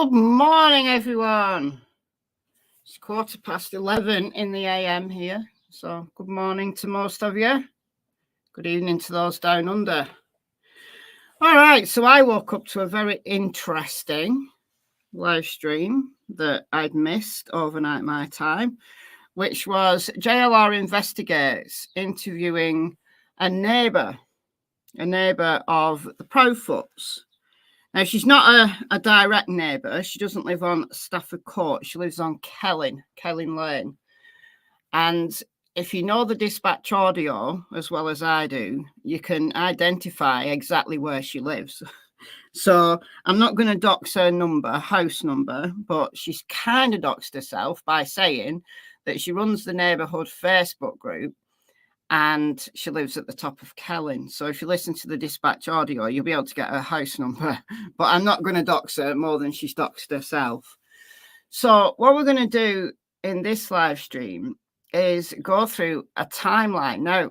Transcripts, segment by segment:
Good morning, everyone. It's 11:15 in the AM here. So good morning to most of you. Good evening to those down under. All right, so I woke up to a very interesting live stream that I'd missed overnight my time, which was JLR Investigates interviewing a neighbour of the PROUDFOOTs. Now, she's not a direct neighbour. She doesn't live on Stafford Court. She lives on Kelling Lane. And if you know the dispatch audio as well as I do, you can identify exactly where she lives. So I'm not going to dox her house number, but she's kind of doxed herself by saying that she runs the neighbourhood Facebook group and she lives at the top of Kelling. So if you listen to the dispatch audio, you'll be able to get her house number. But I'm not going to dox her more than she's doxed herself. So what we're going to do in this live stream is go through a timeline. Now,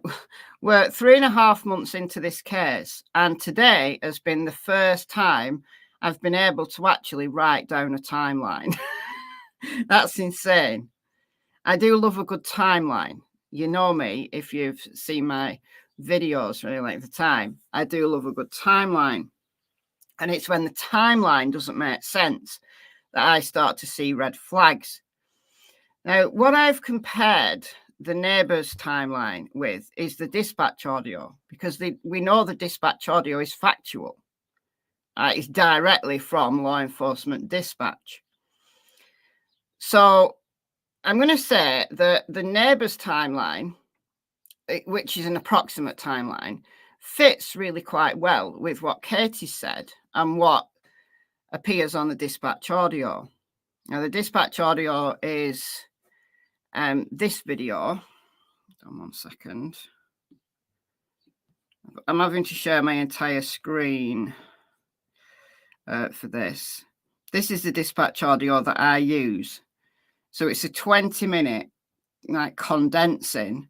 we're 3.5 months into this case, and today has been the first time I've been able to actually write down a timeline. That's insane. I do love a good timeline. You know me, if you've seen my videos for any length of time, I do love a good timeline. And it's when the timeline doesn't make sense that I start to see red flags. Now, what I've compared the neighbour's timeline with is the dispatch audio, because we know the dispatch audio is factual. It's directly from law enforcement dispatch. So I'm going to say that the neighbour's timeline, which is an approximate timeline, fits really quite well with what Katie said and what appears on the dispatch audio. Now, the dispatch audio is this video. Hold on 1 second. I'm having to share my entire screen for this. This is the dispatch audio that I use. So it's a 20-minute condensing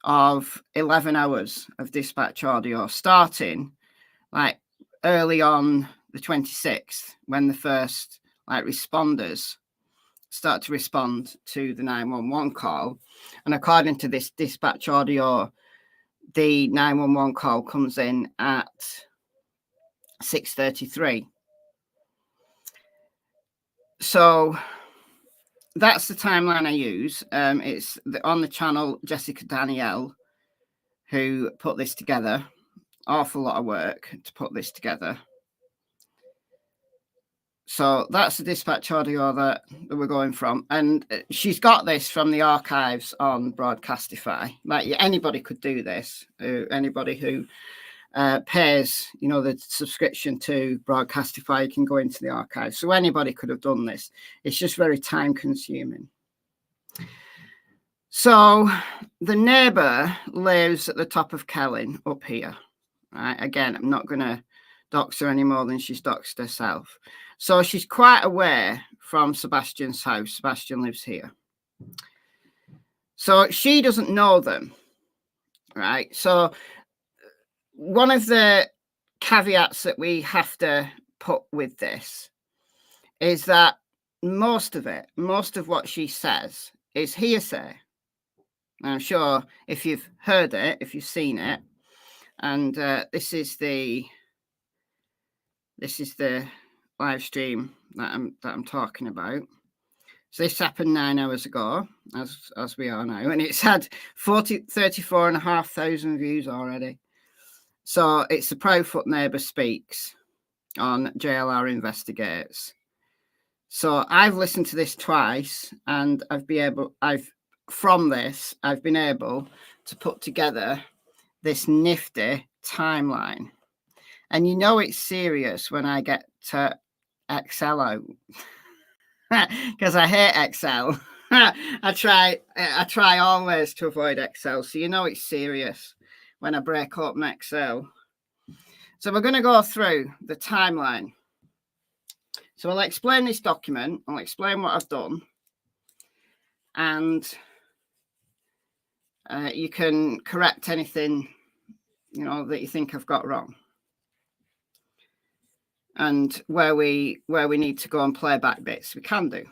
of 11 hours of dispatch audio, starting early on the 26th, when the first responders start to respond to the 911 call. And according to this dispatch audio, the 911 call comes in at 6:33. So that's the timeline I use. It's on the channel Jessica Danielle, who put this together. Awful lot of work to put this together. So that's the dispatch audio that we're going from. And she's got this from the archives on Broadcastify. Anybody could do this. Anybody who pays, the subscription to Broadcastify can go into the archive. So anybody could have done this. It's just very time consuming. So the neighbour lives at the top of Kelling up here. Right? Again, I'm not going to dox her any more than she's doxed herself. So she's quite away from Sebastian's house. Sebastian lives here. So she doesn't know them. Right? So one of the caveats that we have to put with this is that most of what she says is hearsay. I'm sure if you've heard it, if you've seen it, and this is the live stream that I'm talking about. So this happened 9 hours ago, as we are now, and it's had 34,500 views already. So it's the PROUDFOOT neighbour speaks on JLR Investigates. So I've listened to this twice, and I've been able to put together this nifty timeline. And it's serious when I get to Excel out, because I hate Excel. I try always to avoid Excel, so it's serious when I break open Excel. So we're going to go through the timeline. So I'll explain this document. I'll explain what I've done, and you can correct anything that you think I've got wrong. And where we need to go and play back bits, we can do,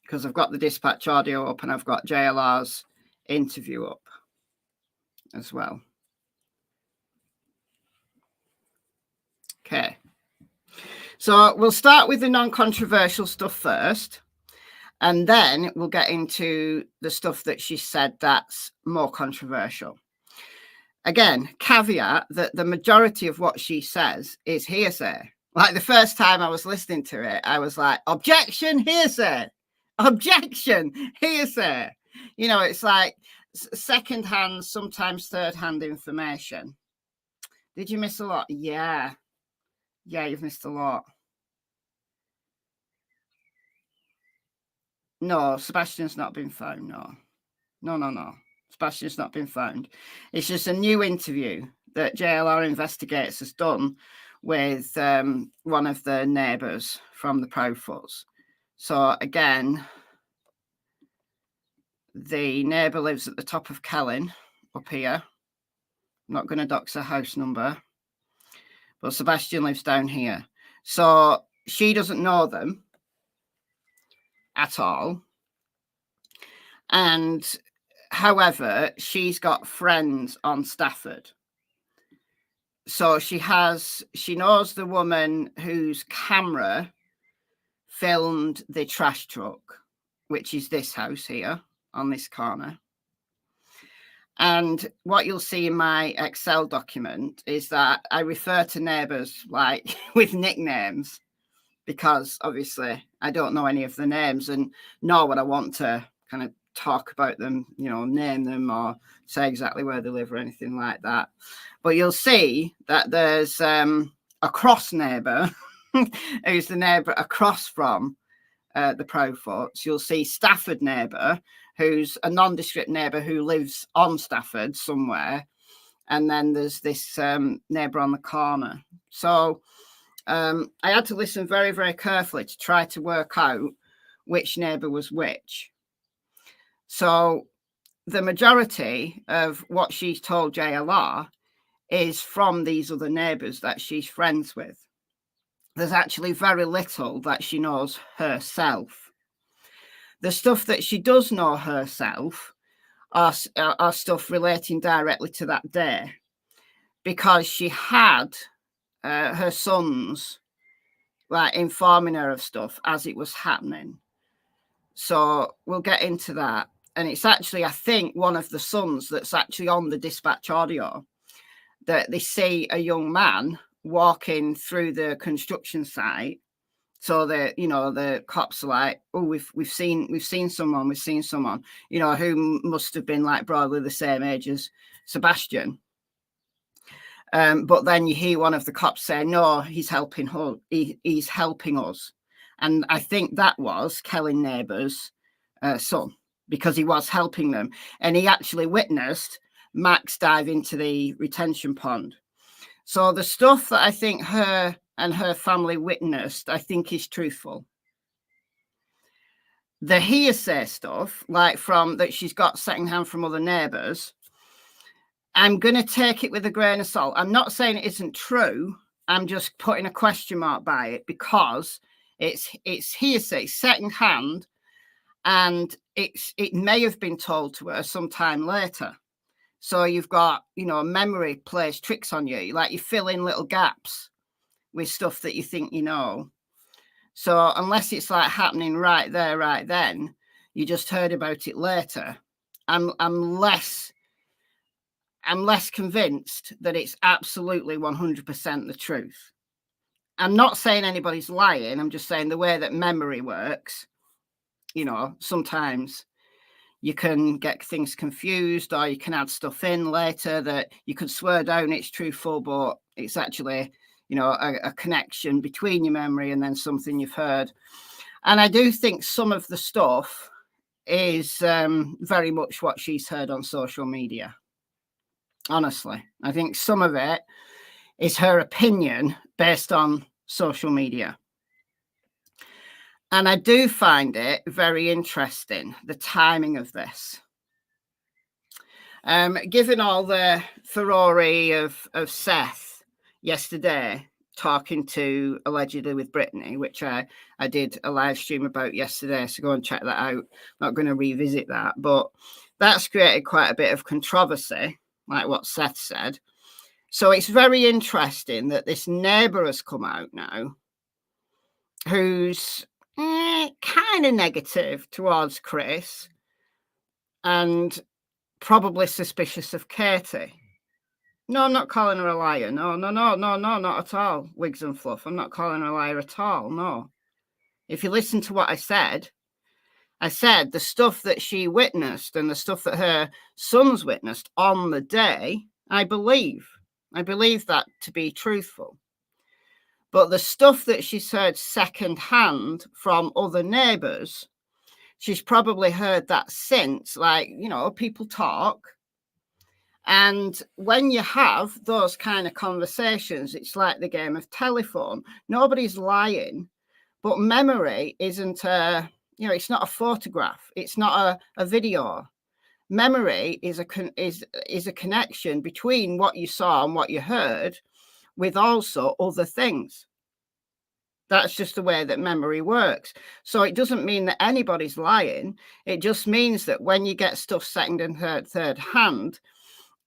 because I've got the dispatch audio up and I've got JLR's interview up as well. Okay. So we'll start with the non-controversial stuff first, and then we'll get into the stuff that she said that's more controversial. Again, caveat that the majority of what she says is hearsay. Like the first time I was listening to it, I was like, objection, hearsay, objection, hearsay. You know, it's like second-hand, sometimes third-hand information. Did you miss a lot? Yeah. Yeah, you've missed a lot. No, Sebastian's not been found. No. Sebastian's not been found. It's just a new interview that JLR Investigates has done with one of the neighbours from the PROUDFOOTs. So again, the neighbour lives at the top of Kellin up here. I'm not going to dox her house number, but Sebastian lives down here. So she doesn't know them at all. And however, she's got friends on Stafford. So she knows the woman whose camera filmed the trash truck, which is this house here on this corner. And what you'll see in my Excel document is that I refer to neighbours like with nicknames, because obviously I don't know any of the names, and nor would I want to kind of talk about them, you know, name them or say exactly where they live or anything like that. But you'll see that there's a cross neighbour who's the neighbour across from the PROUDFOOTs. You'll see Stafford neighbour, who's a nondescript neighbour who lives on Stafford somewhere. And then there's this neighbour on the corner. So I had to listen very, very carefully to try to work out which neighbour was which. So the majority of what she's told JLR is from these other neighbours that she's friends with. There's actually very little that she knows herself. The stuff that she does know herself are stuff relating directly to that day, because she had her sons like informing her of stuff as it was happening. So we'll get into that. And it's actually, I think, one of the sons that's actually on the dispatch audio, that they see a young man walking through the construction site. So the cops are like, oh, we've seen someone, you know, who must have been like broadly the same age as Sebastian. But then you hear one of the cops say, no, he's helping us. He's helping us. And I think that was Kellin neighbour's son, because he was helping them. And he actually witnessed Max dive into the retention pond. So the stuff that I think her and her family witnessed, I think is truthful. The hearsay stuff, like from that she's got secondhand from other neighbours, I'm going to take it with a grain of salt. I'm not saying it isn't true. I'm just putting a question mark by it, because it's hearsay, secondhand, and it may have been told to her sometime later. So you've got, you know, memory plays tricks on you. Like you fill in little gaps with stuff that you think you know. So unless it's like happening right there, right then, you just heard about it later. I'm less convinced that it's absolutely 100% the truth. I'm not saying anybody's lying. I'm just saying the way that memory works, you know, sometimes you can get things confused, or you can add stuff in later that you could swear down it's truthful, but it's actually, you know, a connection between your memory and then something you've heard. And I do think some of the stuff is very much what she's heard on social media. Honestly, I think some of it is her opinion based on social media. And I do find it very interesting, the timing of this. Given all the furore of Seth yesterday, talking to allegedly with Brittany, which I did a live stream about yesterday, so go and check that out. I'm not going to revisit that, but that's created quite a bit of controversy, like what Seth said. So it's very interesting that this neighbour has come out now who's kind of negative towards Chris and probably suspicious of Katie. No, I'm not calling her a liar. No, not at all. Wigs and fluff. I'm not calling her a liar at all. No. If you listen to what I said the stuff that she witnessed and the stuff that her sons witnessed on the day, I believe that to be truthful. But the stuff that she's heard secondhand from other neighbours, she's probably heard that since, like, you know, people talk. And when you have those kind of conversations, it's like the game of telephone. Nobody's lying, but memory isn't it's not a photograph. It's not a video. Memory is a connection between what you saw and what you heard with also other things. That's just the way that memory works. So it doesn't mean that anybody's lying. It just means that when you get stuff second and third hand,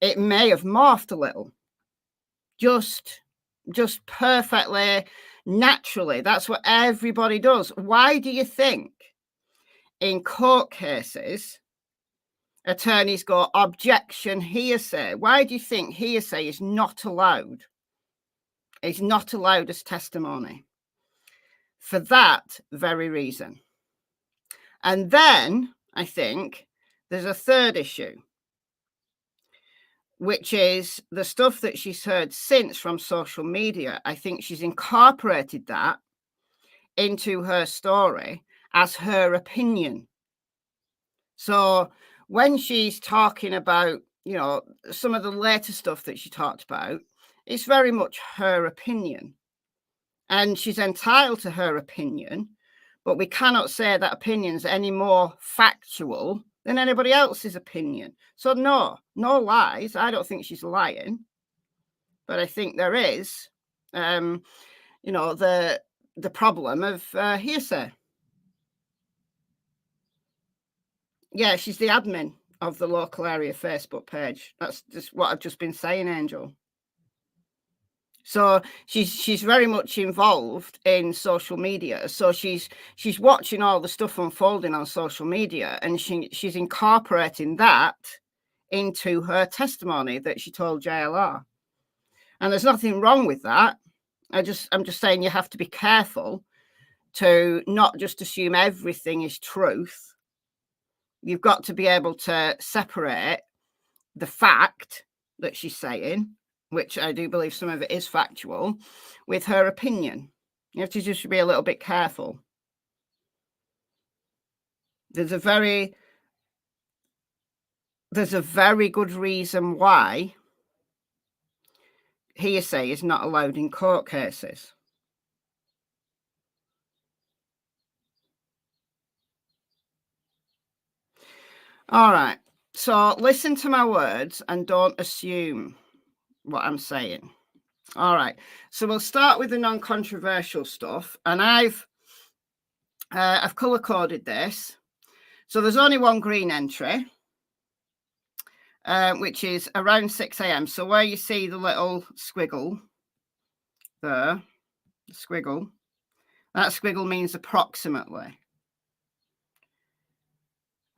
it may have morphed a little. Just perfectly naturally. That's what everybody does. Why do you think in court cases attorneys go objection hearsay? Why do you think hearsay is not allowed? It's not allowed as testimony. For that very reason. And then I think there's a third issue, which is the stuff that she's heard since from social media. I think she's incorporated that into her story as her opinion. So when she's talking about, you know, some of the later stuff that she talked about, it's very much her opinion. And she's entitled to her opinion, but we cannot say that opinion's any more factual than anybody else's opinion. So no lies. I don't think she's lying, but I think there is, the problem of hearsay. Yeah, she's the admin of the local area Facebook page. That's just what I've just been saying, Angel. So she's very much involved in social media. So she's watching all the stuff unfolding on social media, and she's incorporating that into her testimony that she told JLR. And there's nothing wrong with that. I'm just saying you have to be careful to not just assume everything is truth. You've got to be able to separate the fact that she's saying, which I do believe some of it is factual, with her opinion. You have to just be a little bit careful. There's a very good reason why hearsay is not allowed in court cases. All right. So listen to my words and don't assume what I'm saying. All right. So we'll start with the non-controversial stuff. And I've color-coded this. So there's only one green entry, which is around 6 a.m. So where you see the little squiggle there, the squiggle, that squiggle means approximately.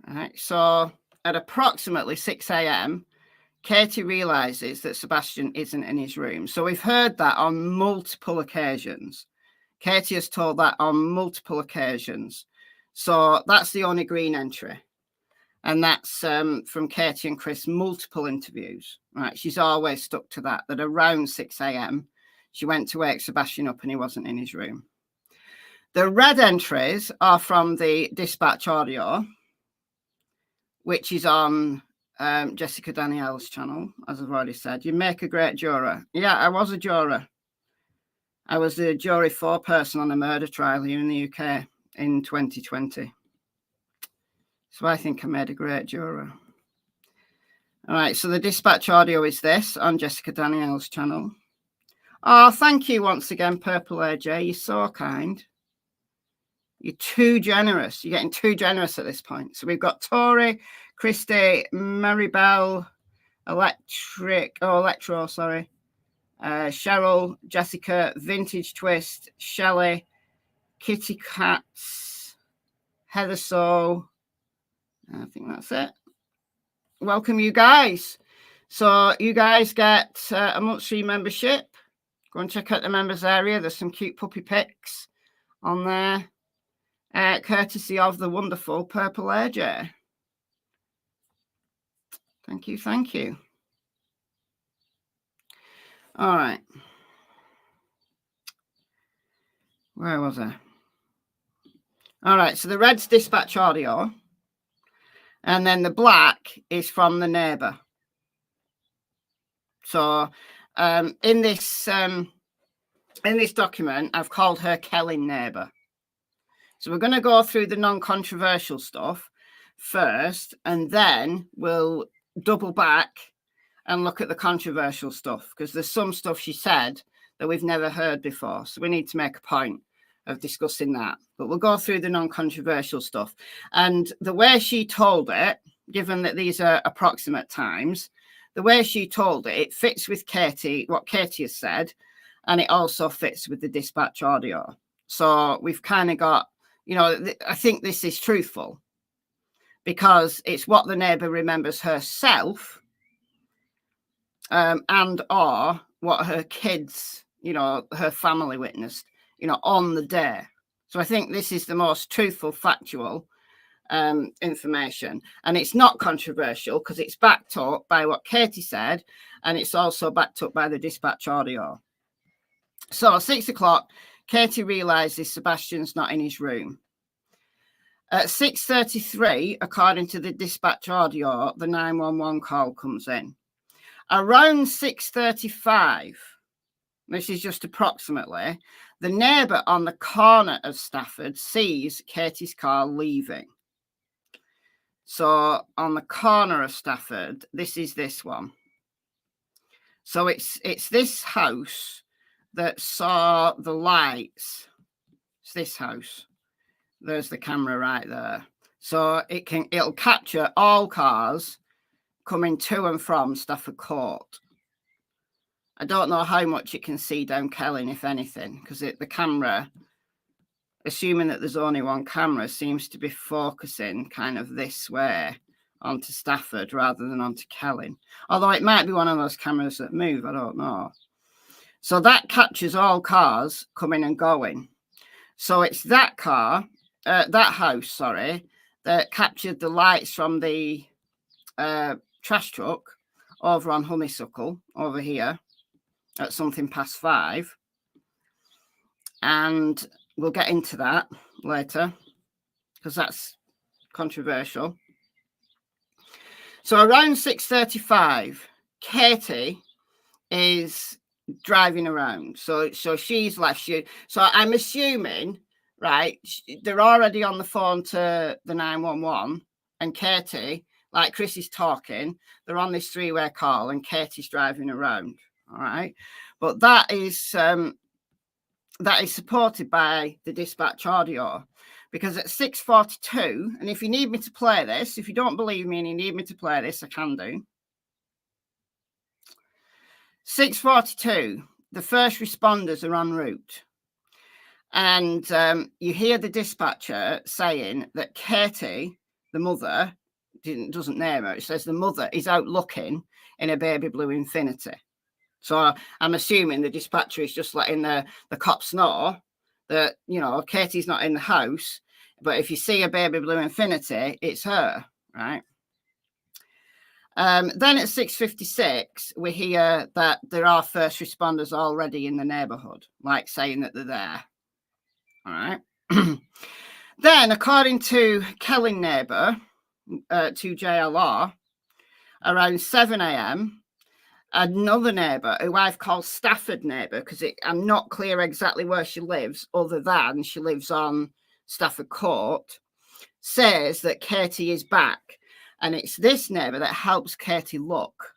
All right. So at approximately 6 a.m., Katie realizes that Sebastian isn't in his room. So we've heard that on multiple occasions. Katie has told that on multiple occasions. So that's the only green entry. And that's from Katie and Chris, multiple interviews. Right? She's always stuck to that around 6 a.m. she went to wake Sebastian up and he wasn't in his room. The red entries are from the dispatch audio, which is on Jessica Danielle's channel, as I've already said. You make a great juror. Yeah, I was a juror. I was the jury foreperson on a murder trial here in the UK in 2020. So I think I made a great juror. All right, so the dispatch audio is this on Jessica Danielle's channel. Oh, thank you once again, Purple AJ. You're so kind. You're too generous. You're getting too generous at this point. So we've got Tori, Christy, Maribel, Electro, sorry. Cheryl, Jessica, Vintage Twist, Shelley, Kitty Cats, Heather So. I think that's it. Welcome, you guys. So you guys get a monthly membership. Go and check out the members area. There's some cute puppy pics on there, courtesy of the wonderful Purple AJ. Thank you, thank you. All right. Where was I? All right, so the red's dispatch audio, and then the black is from the neighbour. So in this document, I've called her Kelly neighbour. So we're going to go through the non-controversial stuff first, and then we'll double back and look at the controversial stuff, because there's some stuff she said that we've never heard before. So we need to make a point of discussing that. But we'll go through the non-controversial stuff. And the way she told it, given that these are approximate times, the way she told it, it fits with Katie, what Katie has said, and it also fits with the dispatch audio. So we've kind of got, you know, I think this is truthful because it's what the neighbour remembers herself, and or what her kids, you know, her family witnessed, you know, on the day. So I think this is the most truthful, factual information, and it's not controversial because it's backed up by what Katie said, and it's also backed up by the dispatch audio. So 6 o'clock, Katie realizes Sebastian's not in his room. At 6:33, according to the dispatch audio, the 911 call comes in. Around 6:35, this is just approximately, the neighbour on the corner of Stafford sees Katie's car leaving. So on the corner of Stafford, this is this one. So it's this house that saw the lights. It's this house. There's the camera right there. So it'll capture all cars coming to and from Stafford Court. I don't know how much it can see down Kelling, if anything, because the camera, assuming that there's only one camera, seems to be focusing kind of this way onto Stafford rather than onto Kelling. Although it might be one of those cameras that move, I don't know. So that captures all cars coming and going. So it's that car, that house, sorry, that captured the lights from the trash truck over on Honeysuckle, over here, at something past 5. And we'll get into that later, because that's controversial. So around 6:35, Katie is driving around. So she's left you. So I'm assuming, right, they're already on the phone to the 911, and Katie, like Chris is talking, they're on this 3-way call, and Katie's driving around. All right, but that is supported by the dispatch audio, because at 6:42, and if you need me to play this, if you don't believe me and you need me to play this, I can do. 6:42, the first responders are en route, and you hear the dispatcher saying that Katie, the mother, doesn't name her, it says the mother is out looking in a baby blue Infiniti. So I'm assuming the dispatcher is just letting the cops know that, you know, Katie's not in the house, but if you see a baby blue Infiniti, it's her, right? Then at 6:56, we hear that there are first responders already in the neighbourhood, like saying that they're there. All right. Then, according to Kelling neighbour, to JLR, around 7 a.m., another neighbour, who I've called Stafford neighbour, because I'm not clear exactly where she lives, other than she lives on Stafford Court, says that Katie is back. And it's this neighbour that helps Katie look.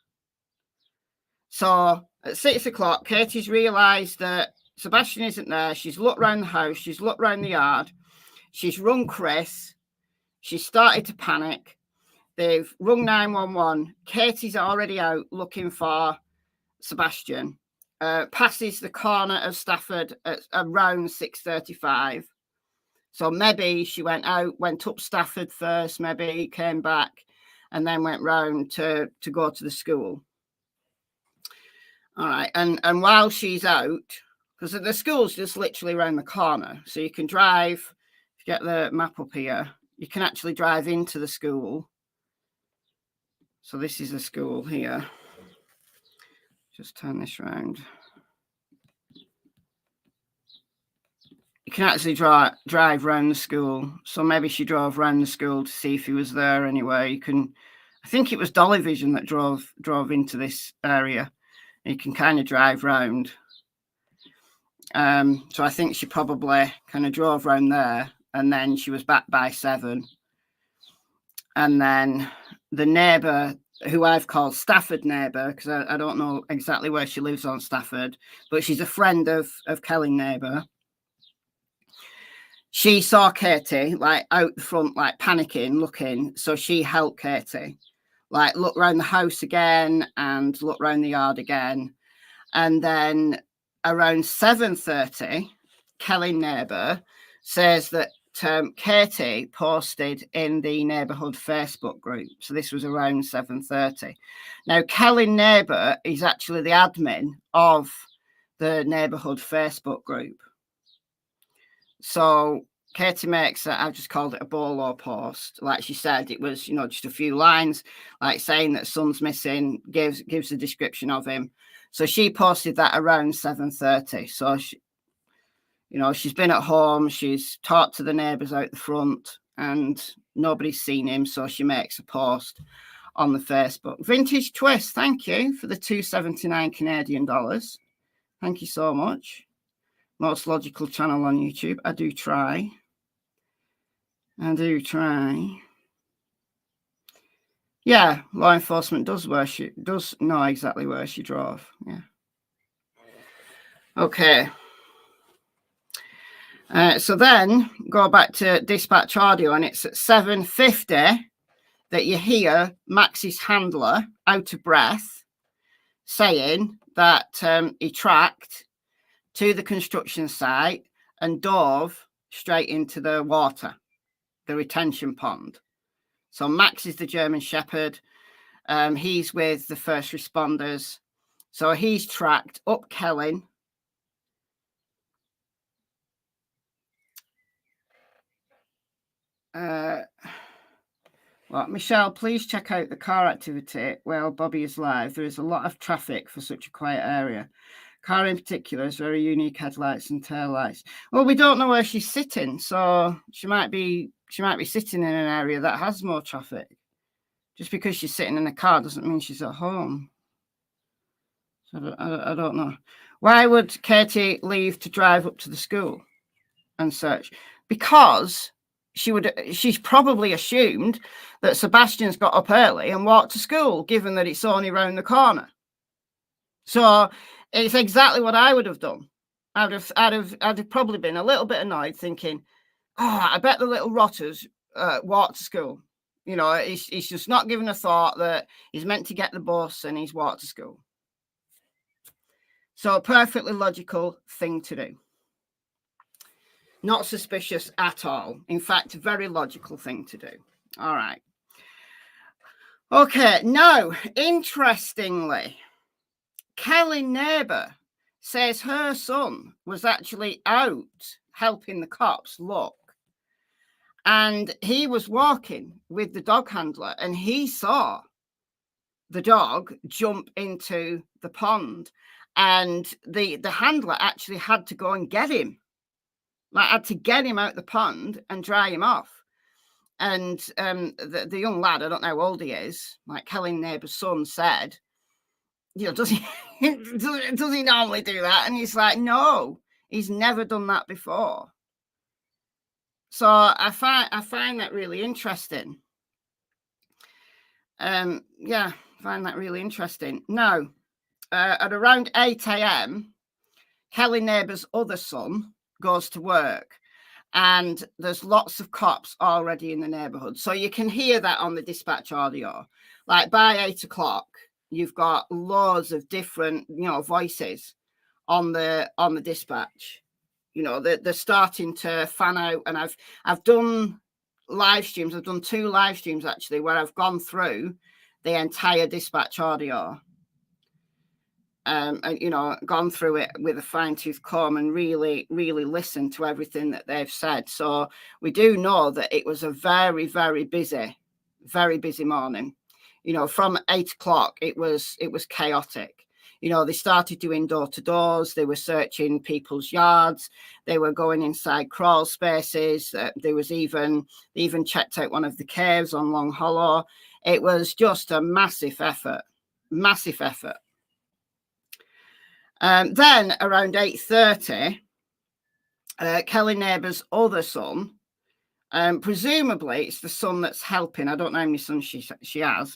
So At 6 o'clock, Katie's realised that Sebastian isn't there. She's looked round the house. She's looked round the yard. She's rung Chris. She started to panic. They've rung 911. Katie's already out looking for Sebastian. Passes the corner of Stafford at around 6:35. So maybe she went up Stafford first, maybe came back, and then went round to go to the school. All right, and while she's out, because the school's just literally around the corner, so you can drive. If you get the map up here, you can actually drive into the school. So this is the school here. Just turn this round. You can actually drive around the school. So maybe she drove around the school to see if he was there anyway. You can, I think it was Dolly Vision that drove into this area. You can kind of drive round. So I think she probably kind of drove around there, and then she was back by 7. And then the neighbour, who I've called Stafford neighbour, because I don't know exactly where she lives on Stafford, but she's a friend of Kelly neighbour. She saw Katie like out the front, like panicking, looking. So she helped Katie, like look around the house again and look around the yard again. And then around 7:30, Kelly neighbour says that Katie posted in the neighbourhood Facebook group. So this was around 7:30. Now, Kelly neighbour is actually the admin of the neighbourhood Facebook group. So Katie makes I've just called it a bolo post. Like she said, it was, just a few lines, like saying that son's missing, gives the description of him. So she posted that around 7:30. So she, she's been at home, she's talked to the neighbours out the front, and nobody's seen him. So she makes a post on the Facebook. Vintage Twist, thank you for the $2.79 Canadian dollars. Thank you so much. Most logical channel on YouTube. I do try. Yeah, law enforcement does know exactly where she drove. Yeah. Okay. So then go back to dispatch audio, and it's at 7:50 that you hear Max's handler out of breath saying that he tracked to the construction site and dove straight into the water, the retention pond. So Max is the German Shepherd. He's with the first responders. So he's tracked up Kelling. Well, Michelle, please check out the car activity while Bobby is live. There is a lot of traffic for such a quiet area. Car in particular has very unique headlights and taillights. Well, we don't know where she's sitting, so she might be sitting in an area that has more traffic. Just because she's sitting in a car doesn't mean she's at home. So I don't know. Why would Katie leave to drive up to the school and search? Because she's probably assumed that Sebastian's got up early and walked to school, given that it's only round the corner. So it's exactly what I would have done. I'd have probably been a little bit annoyed, thinking, "Oh, I bet the little rotters walked to school." He's just not given a thought that he's meant to get the bus and he's walked to school. So a perfectly logical thing to do. Not suspicious at all. In fact, a very logical thing to do. All right. Okay, now, interestingly, Kelly neighbour says her son was actually out helping the cops look. And he was walking with the dog handler, and he saw the dog jump into the pond. And the handler actually had to go and get him. Like, had to get him out the pond and dry him off. And the young lad, I don't know how old he is, like Kelly neighbour's son said, does he does he normally do that? And he's like, no, he's never done that before. So I find that really interesting. Yeah, find that really interesting. Now, at around 8 a.m., Kelly neighbour's other son goes to work, and there's lots of cops already in the neighbourhood. So you can hear that on the dispatch audio. Like by 8 o'clock, you've got loads of different, voices on the dispatch. They're starting to fan out, and I've done live streams. I've done 2 live streams actually where I've gone through the entire dispatch audio. And gone through it with a fine-tooth comb and really, really listened to everything that they've said. So we do know that it was a very, very busy morning. From 8 o'clock, it was chaotic. They started doing door-to-doors. They were searching people's yards. They were going inside crawl spaces. There was they even checked out one of the caves on Long Hollow. It was just a massive effort. Then around 8:30, Kelly neighbour's other son, presumably it's the son that's helping. I don't know how many sons she has.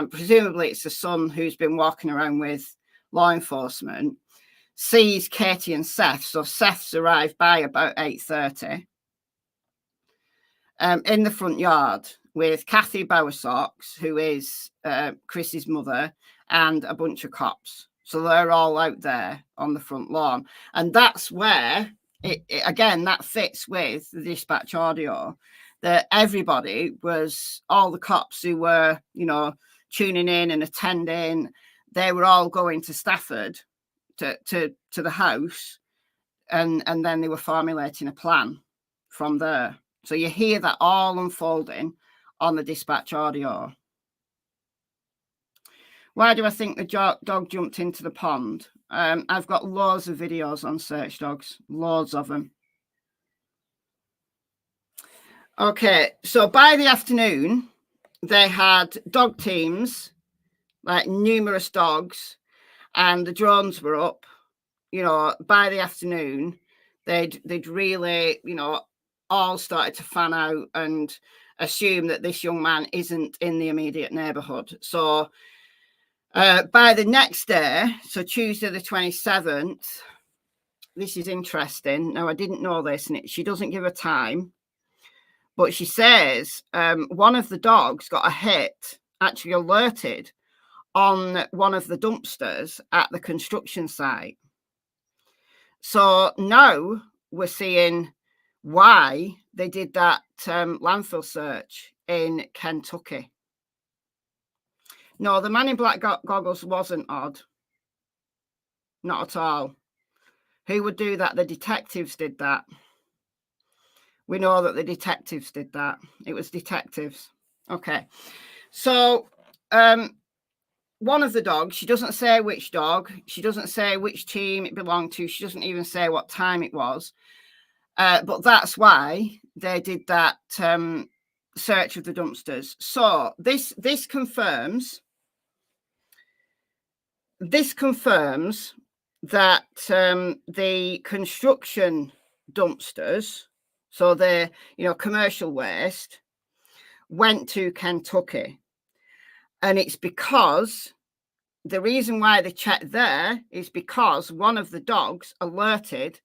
Presumably it's the son who's been walking around with law enforcement, sees Katie and Seth. So Seth's arrived by about 8:30 in the front yard with Kathy Bowersocks, who is Chris's mother, and a bunch of cops. So they're all out there on the front lawn. And that's where, again, that fits with the dispatch audio, that everybody was, all the cops who were, tuning in and attending, they were all going to Stafford to the house. And then they were formulating a plan from there. So you hear that all unfolding on the dispatch audio. Why do I think the dog jumped into the pond? I've got loads of videos on search dogs, loads of them. Okay, so by the afternoon, they had dog teams, like numerous dogs, and the drones were up. By the afternoon, they'd really, all started to fan out and assume that this young man isn't in the immediate neighbourhood. So by the next day, so Tuesday the 27th, this is interesting. Now, I didn't know this, and she doesn't give a time, but she says one of the dogs got a hit, actually alerted, on one of the dumpsters at the construction site. So now we're seeing why they did that landfill search in Kentucky. No, the man in black goggles wasn't odd. Not at all. Who would do that? The detectives did that. We know that the detectives did that. It was detectives. Okay. So one of the dogs, she doesn't say which dog. She doesn't say which team it belonged to. She doesn't even say what time it was. But that's why they did that search of the dumpsters. So this confirms that the construction dumpsters, so the commercial waste, went to Kentucky. And it's because the reason why they checked there is because one of the dogs alerted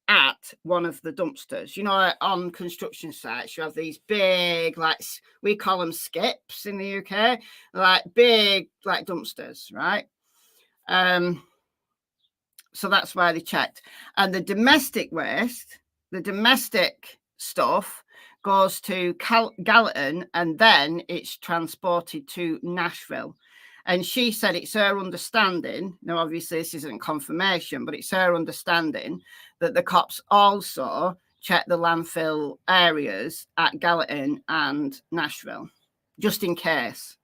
at one of the dumpsters. On construction sites, you have these big, like, we call them skips in the UK, like big, like dumpsters, right? So that's why they checked. And the domestic waste, the domestic stuff, goes to Gallatin, and then it's transported to Nashville. And she said it's her understanding, now obviously this isn't confirmation, but it's her understanding that the cops also checked the landfill areas at Gallatin and Nashville, just in case.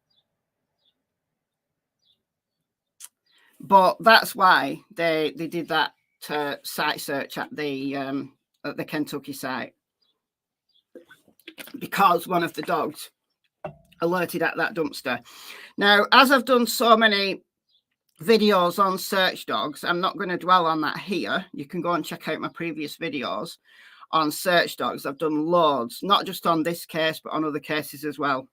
But that's why they did that site search at the Kentucky site, because one of the dogs alerted at that dumpster. Now, as I've done so many videos on search dogs, I'm not going to dwell on that here. You can go and check out my previous videos on search dogs. I've done loads, not just on this case, but on other cases as well.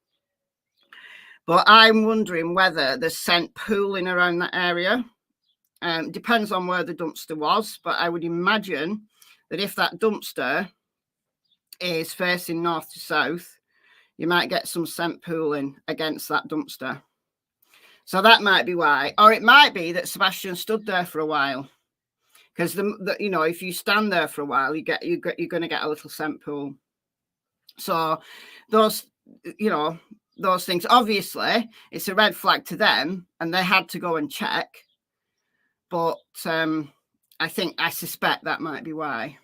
But I'm wondering whether there's scent pooling around that area. Depends on where the dumpster was, but I would imagine that if that dumpster is facing north to south, you might get some scent pooling against that dumpster. So that might be why. Or it might be that Sebastian stood there for a while. Because you know, if you stand there for a while, you're going to get a little scent pool. So those, you know, those things, obviously it's a red flag to them, and they had to go and check. But I suspect that might be why.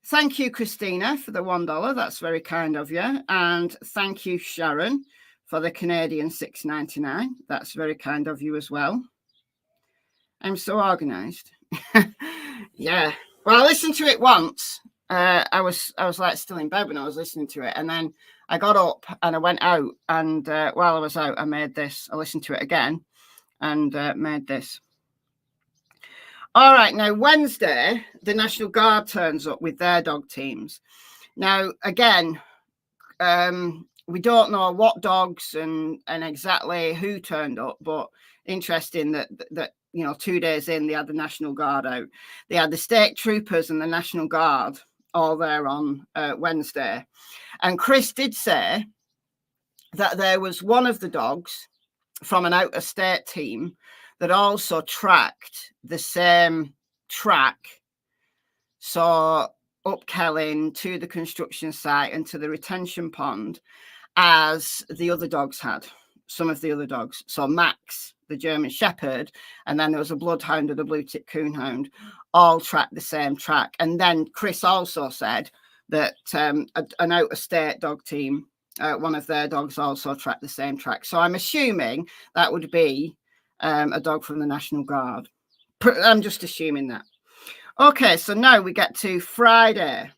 Thank you, Christina, for the $1. That's very kind of you. And thank you, Sharon, for the Canadian $6.99. That's very kind of you as well. I'm so organized. Yeah. Well, I listened to it once. I was like still in bed when I was listening to it, and then I got up and I went out, and while I was out, I made this. I listened to it again and made this. All right, now Wednesday, the National Guard turns up with their dog teams. Now, again, we don't know what dogs and exactly who turned up, but interesting that you know, 2 days in, they had the National Guard out. They had the state troopers and the National Guard all there on Wednesday. And Chris did say that there was one of the dogs from an out-of-state team that also tracked the same track. So up Kelling to the construction site and to the retention pond as the other dogs had, some of the other dogs. So Max, the German Shepherd, and then there was a bloodhound and a blue-tip coonhound, all tracked the same track. And then Chris also said that an out-of-state dog team, one of their dogs also tracked the same track. So I'm assuming that would be a dog from the National Guard. I'm just assuming that. Okay, so now we get to Friday,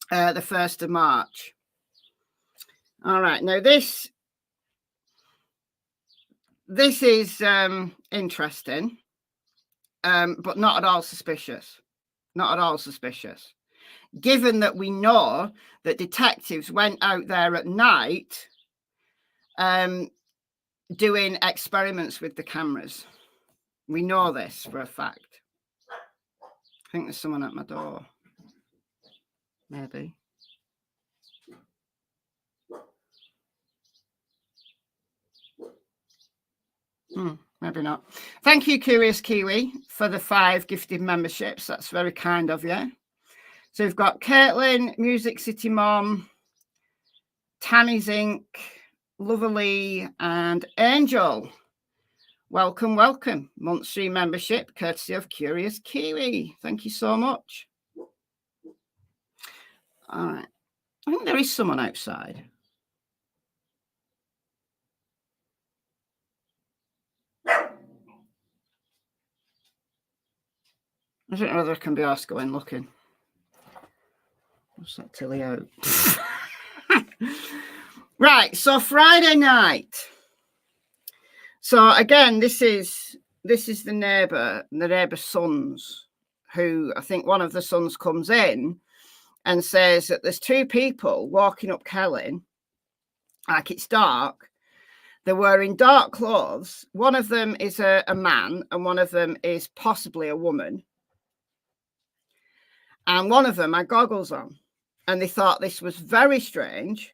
the 1st of March. All right, now this is interesting, but not at all suspicious. Not at all suspicious. Given that we know that detectives went out there at night doing experiments with the cameras. We know this for a fact. I think there's someone at my door. Maybe. Maybe not. Thank you, Curious Kiwi, for the 5 gifted memberships. That's very kind of you. So we've got Caitlin, Music City Mom, Tammy's Inc., Loverly, and Angel. Welcome, welcome. Monthly membership, courtesy of Curious Kiwi. Thank you so much. All right. I think there is someone outside. I don't know whether I can be asked to go in looking. What's that Tilly out? Right, so Friday night. So again, this is the neighbour's sons, who I think one of the sons comes in and says that there's 2 people walking up Kelling, like it's dark. They're wearing dark clothes. One of them is a man and one of them is possibly a woman. And one of them had goggles on, and they thought this was very strange.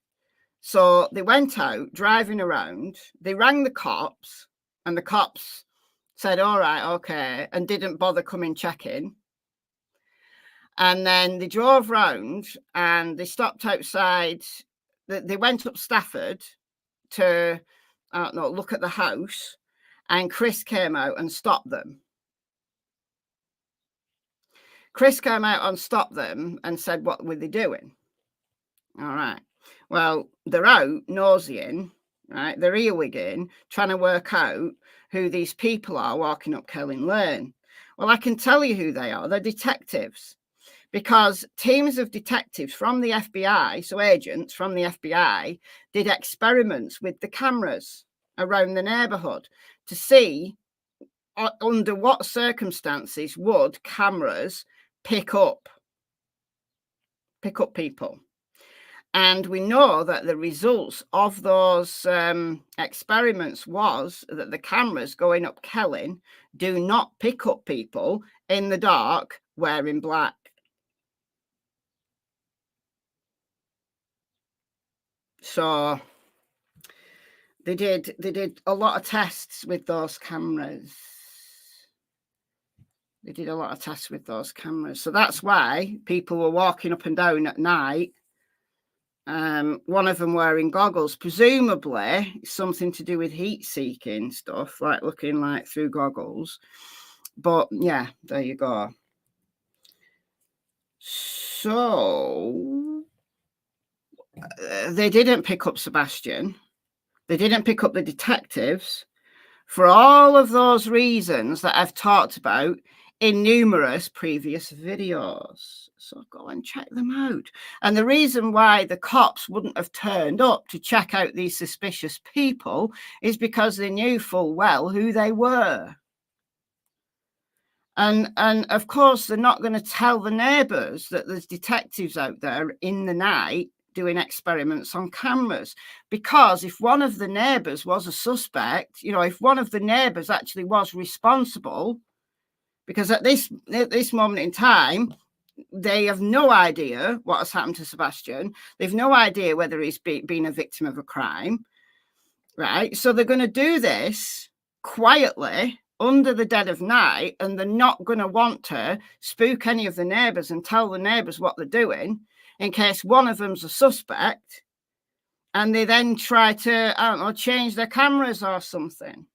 So they went out driving around. They rang the cops, and the cops said, all right, okay, and didn't bother coming checking. And then they drove round and they stopped outside. They went up Stafford to, I don't know, look at the house, and Chris came out and stopped them. Chris came out and stopped them and said, what were they doing? All right. Well, they're out nosying, right? They're earwigging, trying to work out who these people are walking up Kelling Lane. Well, I can tell you who they are. They're detectives, because teams of detectives from the FBI, so agents from the FBI, did experiments with the cameras around the neighbourhood to see under what circumstances would cameras pick up people. And we know that the results of those experiments was that the cameras going up Kelling do not pick up people in the dark wearing black. So they did a lot of tests with those cameras. They did a lot of tests with those cameras. So that's why people were walking up and down at night. One of them wearing goggles, presumably something to do with heat seeking stuff, like looking like through goggles. But yeah, there you go. So they didn't pick up Sebastian. They didn't pick up the detectives for all of those reasons that I've talked about in numerous previous videos. So go and check them out. And the reason why the cops wouldn't have turned up to check out these suspicious people is because they knew full well who they were. And of course, they're not going to tell the neighbours that there's detectives out there in the night doing experiments on cameras, because if one of the neighbours was a suspect, you know, if one of the neighbours actually was responsible, because at this moment in time, they have no idea what has happened to Sebastian. They've no idea whether he's been a victim of a crime, right? So they're going to do this quietly under the dead of night, and they're not going to want to spook any of the neighbours and tell the neighbours what they're doing in case one of them's a suspect, and they then try to, I don't know, change their cameras or something.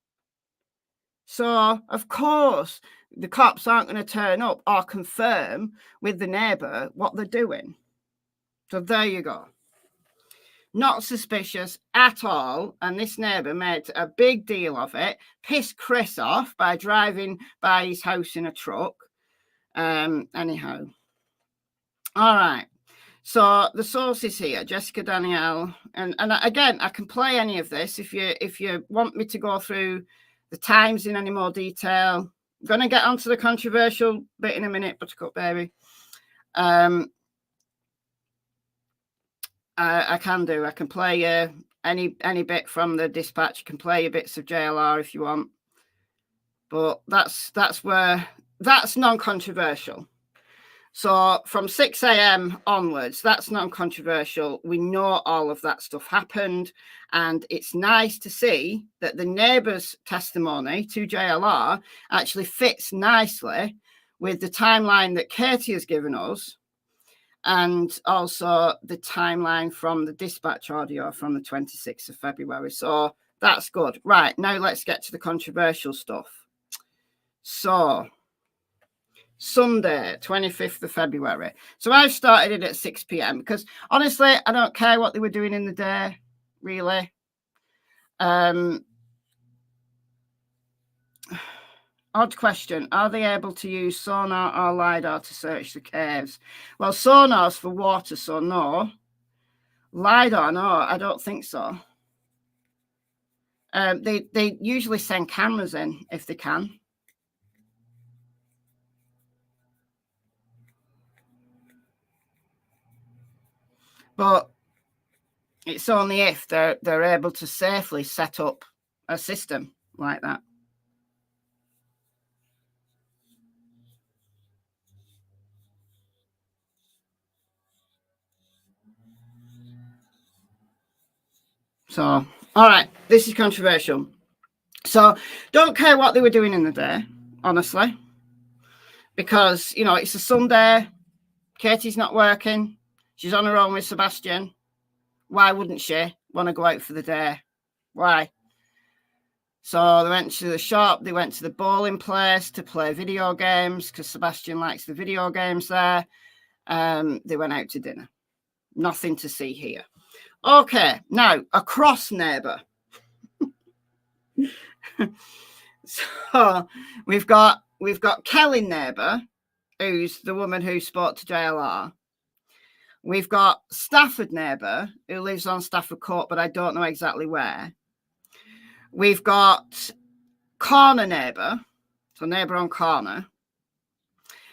So, of course, the cops aren't going to turn up or confirm with the neighbour what they're doing. So there you go. Not suspicious at all. And this neighbour made a big deal of it, pissed Chris off by driving by his house in a truck. Anyhow. All right. So the sources here, Jessica Danielle, and again, I can play any of this if you want me to go through the times in any more detail. I'm going to get onto the controversial bit in a minute, Buttercup Baby. I can play any bit from the dispatch. You can play your bits of JLR if you want, but that's non-controversial. So from 6 a.m. onwards, that's non-controversial. We know all of that stuff happened, and it's nice to see that the neighbour's testimony to JLR actually fits nicely with the timeline that Katie has given us, and also the timeline from the dispatch audio from the 26th of February. So that's good. Right, now let's get to the controversial stuff. So Sunday, 25th of February. So I started it at 6 p.m. because honestly, I don't care what they were doing in the day, really. Odd question. Are they able to use sonar or LiDAR to search the caves? Well, sonar's for water, so no. LiDAR, no, I don't think so. They usually send cameras in if they can. But it's only if they're able to safely set up a system like that. So, all right, this is controversial. So, don't care what they were doing in the day, honestly, because, you know, it's a Sunday. Katie's not working. She's on her own with Sebastian. Why wouldn't she want to go out for the day? Why? So they went to the shop. They went to the bowling place to play video games because Sebastian likes the video games there. They went out to dinner. Nothing to see here. Okay, now a cross neighbour. So we've got Kelly neighbour, who's the woman who spoke to JLR. We've got Stafford neighbour, who lives on Stafford Court, but I don't know exactly where. We've got corner neighbour, so neighbour on corner.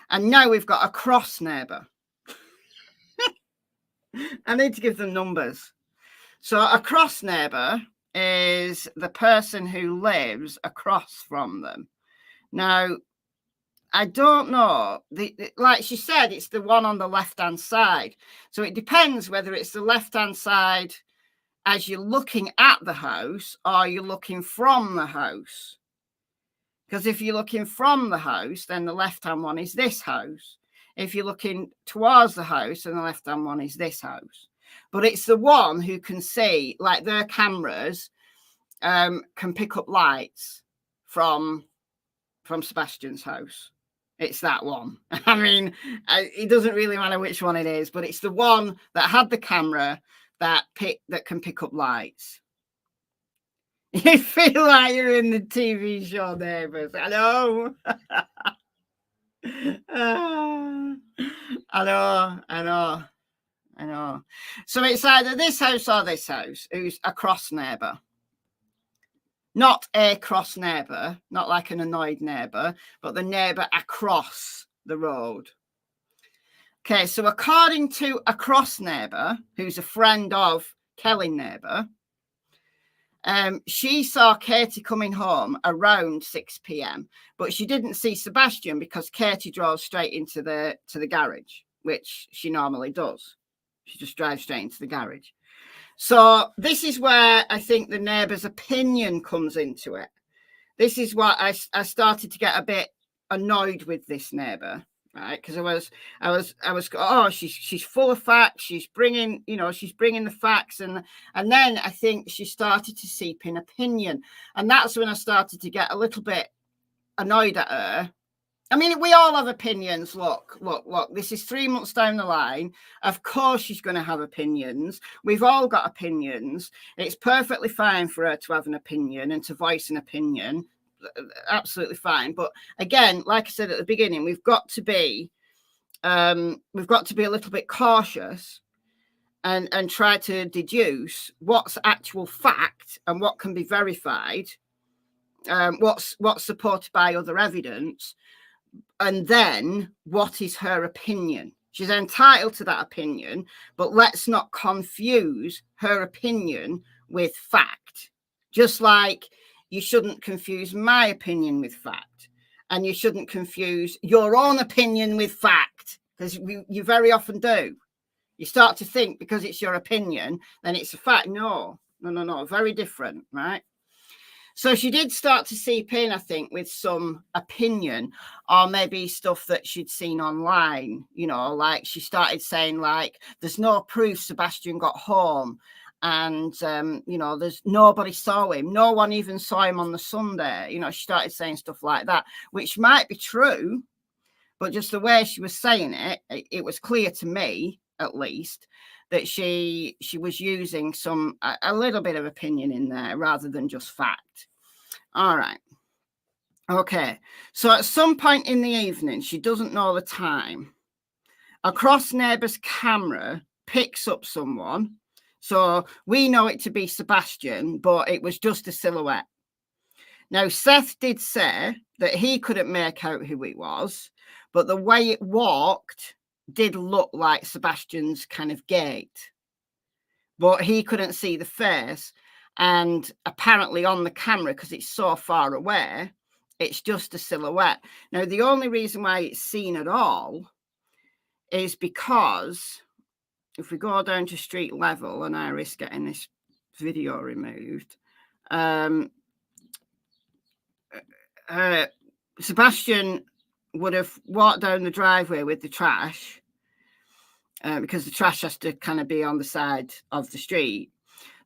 And now we've got a cross neighbour. I need to give them numbers. So a cross neighbour is the person who lives across from them. Now, I don't know. Like she said, it's the one on the left-hand side. So it depends whether it's the left-hand side as you're looking at the house or you're looking from the house. Because if you're looking from the house, then the left-hand one is this house. If you're looking towards the house, then the left-hand one is this house. But it's the one who can see, like their cameras can pick up lights from Sebastian's house. It's that one. I mean, it doesn't really matter which one it is, but it's the one that had the camera that can pick up lights. You feel like you're in the TV show Neighbours. I know. I know. So it's either this house or this house who's a cross neighbour. Not a cross neighbour, not like an annoyed neighbour, but the neighbour across the road. Okay, so according to a cross neighbour, who's a friend of Kelly neighbour, she saw Katie coming home around 6 p.m, but she didn't see Sebastian because Katie drove straight into the garage, which she normally does. She just drives straight into the garage. So this is where I think the neighbour's opinion comes into it. This is what I started to get a bit annoyed with this neighbour, right? Because I was oh, she's full of facts. She's bringing the facts, and then I think she started to seep in opinion, and that's when I started to get a little bit annoyed at her. I mean, we all have opinions. Look, this is 3 months down the line. Of course she's going to have opinions. We've all got opinions. It's perfectly fine for her to have an opinion and to voice an opinion. Absolutely fine. But again, like I said at the beginning, we've got to be a little bit cautious and try to deduce what's actual fact and what can be verified, what's supported by other evidence. And then what is her opinion? She's entitled to that opinion, but let's not confuse her opinion with fact. Just like you shouldn't confuse my opinion with fact, and you shouldn't confuse your own opinion with fact, because you very often do. You start to think because it's your opinion, then it's a fact. No, very different, right? So she did start to seep in, I think, with some opinion, or maybe stuff that she'd seen online, like she started saying, like, there's no proof Sebastian got home, and, there's nobody saw him. No one even saw him on the Sunday. She started saying stuff like that, which might be true, but just the way she was saying it, it was clear to me, at least, that she was using a little bit of opinion in there rather than just fact. All right. Okay. So at some point in the evening, she doesn't know the time, a cross neighbour's camera picks up someone. So we know it to be Sebastian, but it was just a silhouette. Now, Seth did say that he couldn't make out who it was, but the way it walked did look like Sebastian's kind of gait, but he couldn't see the face. And apparently on the camera, because it's so far away, it's just a silhouette. Now, the only reason why it's seen at all is because if we go down to street level, and I risk getting this video removed, Sebastian would have walked down the driveway with the trash, because the trash has to kind of be on the side of the street.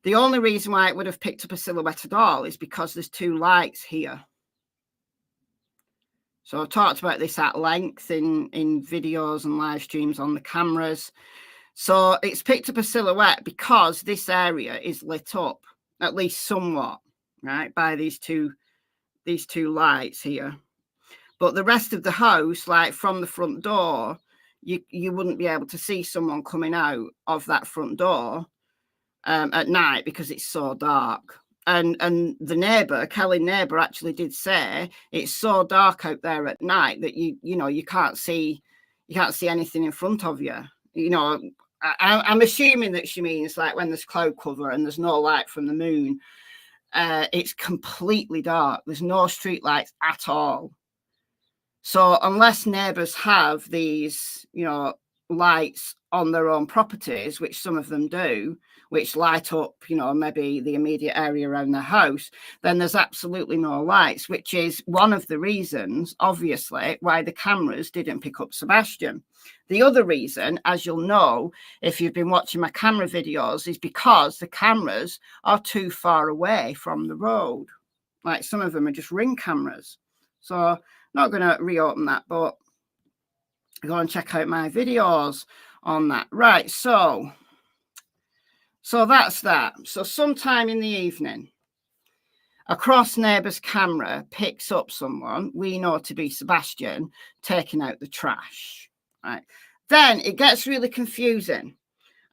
The only reason why it would have picked up a silhouette at all is because there's two lights here. So I've talked about this at length in videos and live streams on the cameras. So it's picked up a silhouette because this area is lit up, at least somewhat, right, by these two lights here. But the rest of the house, like from the front door, you wouldn't be able to see someone coming out of that front door at night because it's so dark. And the neighbour, Kelly neighbour, actually did say it's so dark out there at night that you can't see anything in front of you. I'm assuming that she means like when there's cloud cover and there's no light from the moon, it's completely dark. There's no street lights at all. So unless neighbours have these, you know, lights on their own properties, which some of them do, which light up, you know, maybe the immediate area around their house, then there's absolutely no lights, which is one of the reasons, obviously, why the cameras didn't pick up Sebastian. The other reason, as you'll know, if you've been watching my camera videos, is because the cameras are too far away from the road. Like some of them are just Ring cameras. So not going to reopen that, but go and check out my videos on that. Right, so that's that. So sometime in the evening, a cross neighbour's camera picks up someone we know to be Sebastian taking out the trash. Right. Then it gets really confusing.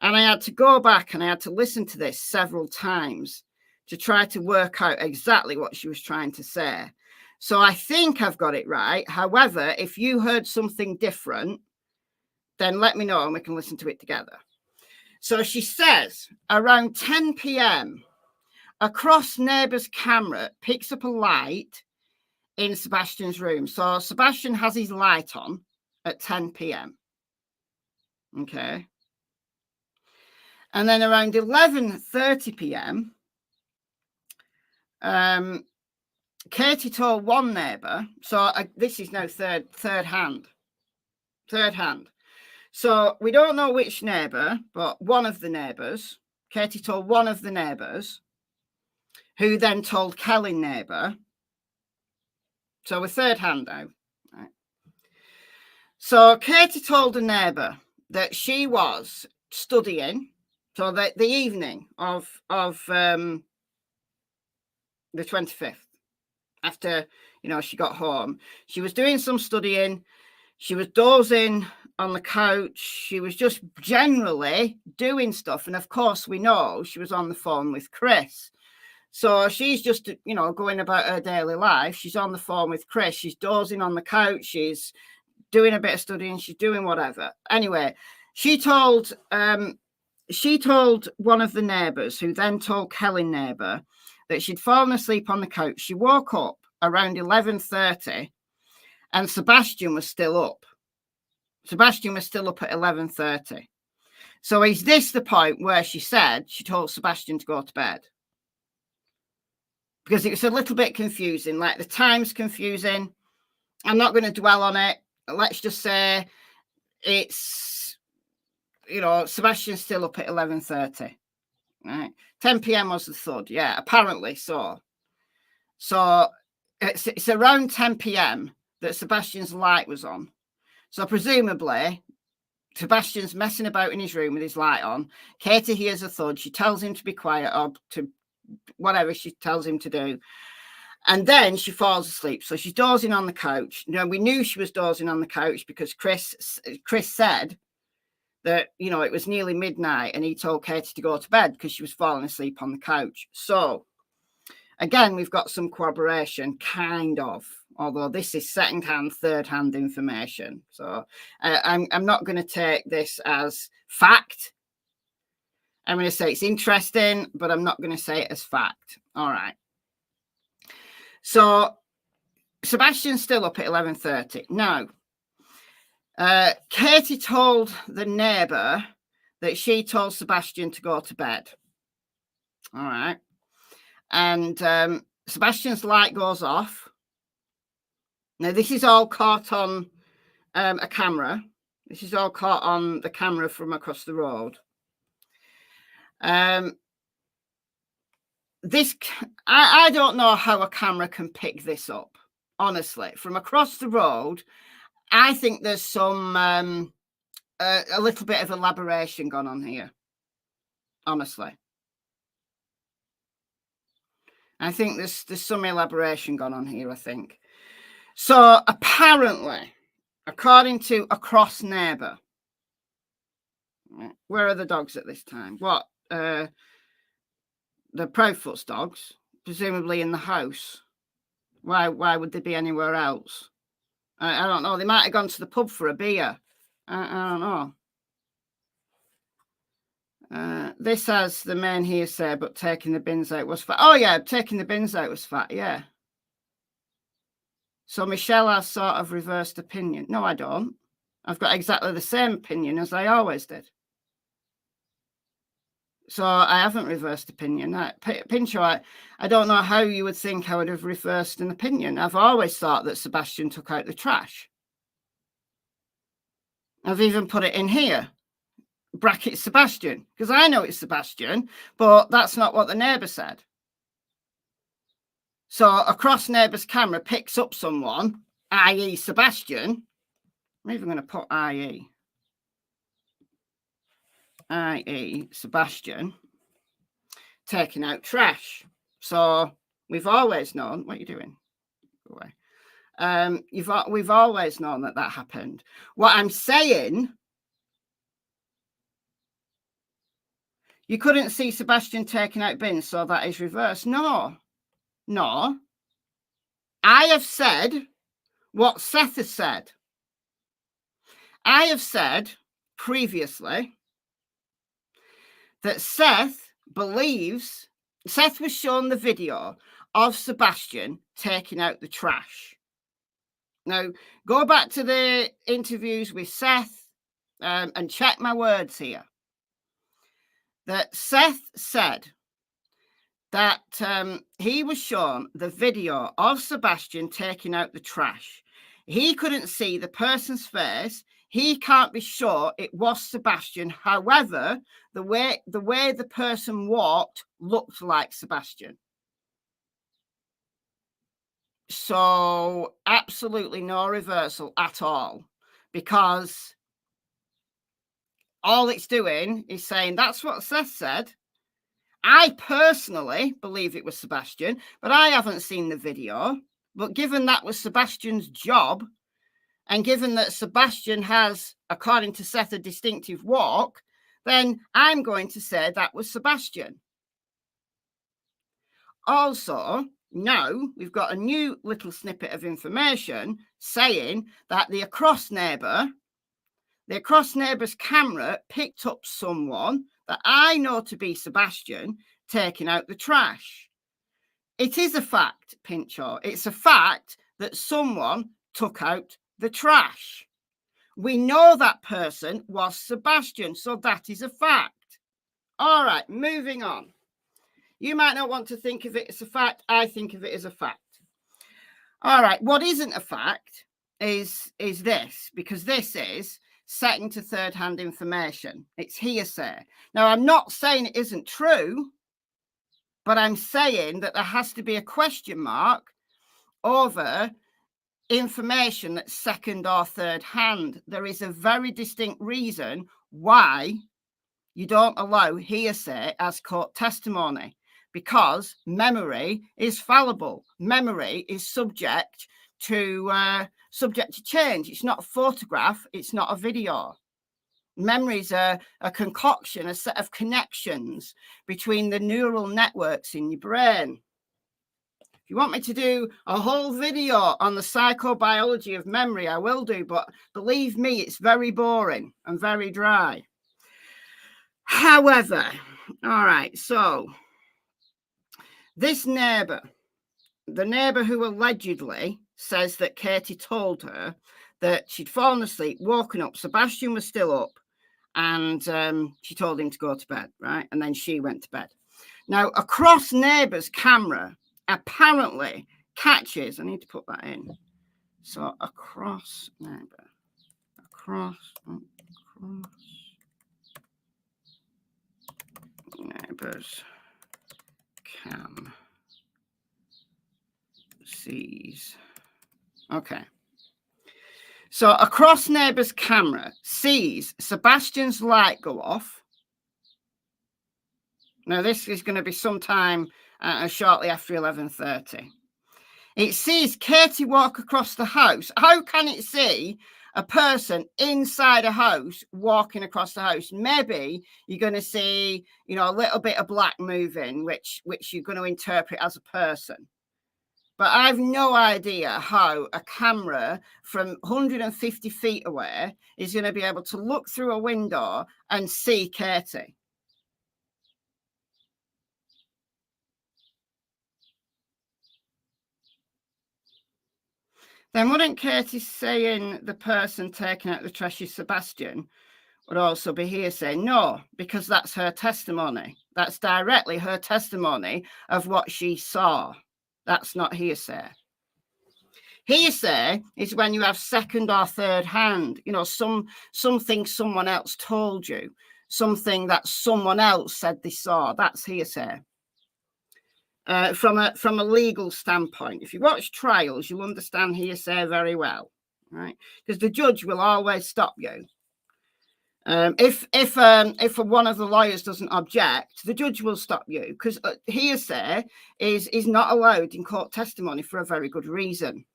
And I had to go back and I had to listen to this several times to try to work out exactly what she was trying to say. So I think I've got it right. However, if you heard something different, then let me know and we can listen to it together. So she says around 10 p.m, a cross neighbour's camera picks up a light in Sebastian's room. So Sebastian has his light on at 10 p.m. Okay. And then around 11:30 p.m, Katie told one neighbour, so this is now third hand. So we don't know which neighbour, but one of the neighbours, Katie told one of the neighbours, who then told Kelly neighbour. So we're third hand now. Right. So Katie told a neighbour that she was studying, so the evening of the 25th, after, you know, she got home, she was doing some studying. She was dozing on the couch. She was just generally doing stuff. And of course, we know she was on the phone with Chris. So she's just, you know, going about her daily life. She's on the phone with Chris. She's dozing on the couch. She's doing a bit of studying. She's doing whatever. Anyway, she told one of the neighbours, who then told Kelly neighbour, that she'd fallen asleep on the couch. She woke up around 11:30 and Sebastian was still up. Sebastian was still up at 11:30. So is this the point where she said she told Sebastian to go to bed? Because it was a little bit confusing, like the time's confusing. I'm not going to dwell on it. Let's just say it's, you know, Sebastian's still up at 11:30. Right. 10 p.m. was the thud. Yeah, apparently so. So it's around 10 p.m. that Sebastian's light was on. So presumably, Sebastian's messing about in his room with his light on. Katie hears a thud. She tells him to be quiet or to whatever she tells him to do. And then she falls asleep. So she's dozing on the couch. You know, we knew she was dozing on the couch because Chris said that, you know, it was nearly midnight and he told Katie to go to bed because she was falling asleep on the couch. So again, we've got some corroboration, kind of, although this is second-hand, third-hand information. So I'm not going to take this as fact. I'm going to say it's interesting, but I'm not going to say it as fact. All right. So Sebastian's still up at 11:30. Now, Katie told the neighbour that she told Sebastian to go to bed. All right. And Sebastian's light goes off. Now, this is all caught on a camera. This is all caught on the camera from across the road. I don't know how a camera can pick this up, honestly. From across the road, I think there's some a little bit of elaboration gone on here, honestly. I think there's some elaboration gone on here, I think. So apparently, according to a cross neighbour, where are the dogs at this time? What? The Proudfoot's dogs, presumably in the house. Why would they be anywhere else? I don't know. They might have gone to the pub for a beer. I don't know. This has the main hearsay, but taking the bins out was fat. Oh, yeah, taking the bins out was fat, yeah. So Michelle has sort of reversed opinion. No, I don't. I've got exactly the same opinion as I always did. So I haven't reversed opinion. Pincho, I don't know how you would think I would have reversed an opinion. I've always thought that Sebastian took out the trash. I've even put it in here, bracket Sebastian, because I know it's Sebastian, but that's not what the neighbour said. So across neighbour's camera picks up someone, i.e. Sebastian. I'm even going to put i.e. Sebastian taking out trash. So we've always known. What are you doing? Go away. We've always known that happened. What I'm saying, you couldn't see Sebastian taking out bins, so that is reversed. No. I have said what Seth has said. I have said previously that Seth believes, Seth was shown the video of Sebastian taking out the trash. Now, go back to the interviews with Seth and check my words here. That Seth said that he was shown the video of Sebastian taking out the trash. He couldn't see the person's face. He can't be sure it was Sebastian. However, the way the person walked looked like Sebastian. So absolutely no reversal at all, because all it's doing is saying that's what Seth said. I personally believe it was Sebastian, but I haven't seen the video. But given that was Sebastian's job, and given that Sebastian has, according to Seth, a distinctive walk, then I'm going to say that was Sebastian. Also, now we've got a new little snippet of information saying that the across neighbour's camera picked up someone that I know to be Sebastian taking out the trash. It is a fact, Pincho. It's a fact that someone took out the trash. We know that person was Sebastian, so that is a fact. All right, moving on. You might not want to think of it as a fact. I think of it as a fact. All right, what isn't a fact is this, because this is second to third hand information. It's hearsay. Now, I'm not saying it isn't true, but I'm saying that there has to be a question mark over information that's second or third hand. There is a very distinct reason why you don't allow hearsay as court testimony, because memory is fallible. Memory is subject to change. It's not a photograph. It's not a video. Memory is a concoction, a set of connections between the neural networks in your brain. If you want me to do a whole video on the psychobiology of memory, I will do, but believe me, it's very boring and very dry. However, all right, so this neighbour, the neighbour who allegedly says that Katie told her that she'd fallen asleep, woken up, Sebastian was still up, and she told him to go to bed, right? And then she went to bed. Now, across neighbour's camera apparently catches, I need to put that in. So across neighbour, across neighbour's cam sees. Okay. So across neighbour's camera sees Sebastian's light go off. Now, this is going to be sometime shortly after 11:30. It sees Katie walk across the house. How can it see a person inside a house walking across the house? Maybe you're going to see, a little bit of black moving, which you're going to interpret as a person. But I've no idea how a camera from 150 feet away is going to be able to look through a window and see Katie. then wouldn't Katie saying the person taking out the trash is Sebastian would also be hearsay? No, because that's her testimony. That's directly her testimony of what she saw. That's not hearsay. Hearsay is when you have second or third hand, you know, something someone else told you, something that someone else said they saw. That's hearsay. From a legal standpoint, if you watch trials, you'll understand hearsay very well, right? Because the judge will always stop you. If one of the lawyers doesn't object, the judge will stop you, because hearsay is not allowed in court testimony for a very good reason.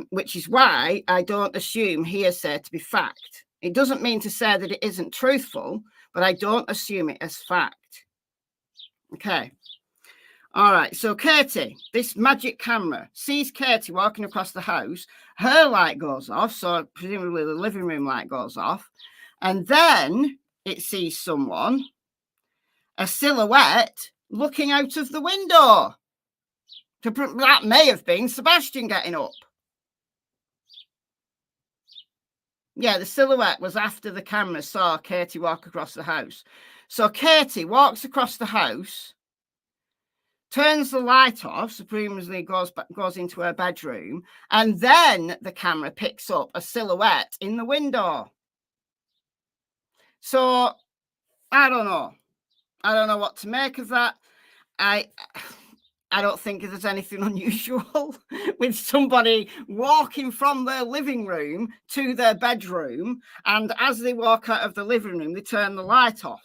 Which is why I don't assume hearsay to be fact. It doesn't mean to say that it isn't truthful, but I don't assume it as fact. Okay. All right. So Katie, this magic camera sees Katie walking across the house. Her light goes off. So presumably the living room light goes off. And then it sees someone, a silhouette, looking out of the window. That may have been Sebastian getting up. Yeah, the silhouette was after the camera saw Katie walk across the house. So Katie walks across the house, turns the light off, so presumably goes into her bedroom, and then the camera picks up a silhouette in the window. So I don't know. I don't know what to make of that. I don't think there's anything unusual with somebody walking from their living room to their bedroom, and as they walk out of the living room, they turn the light off.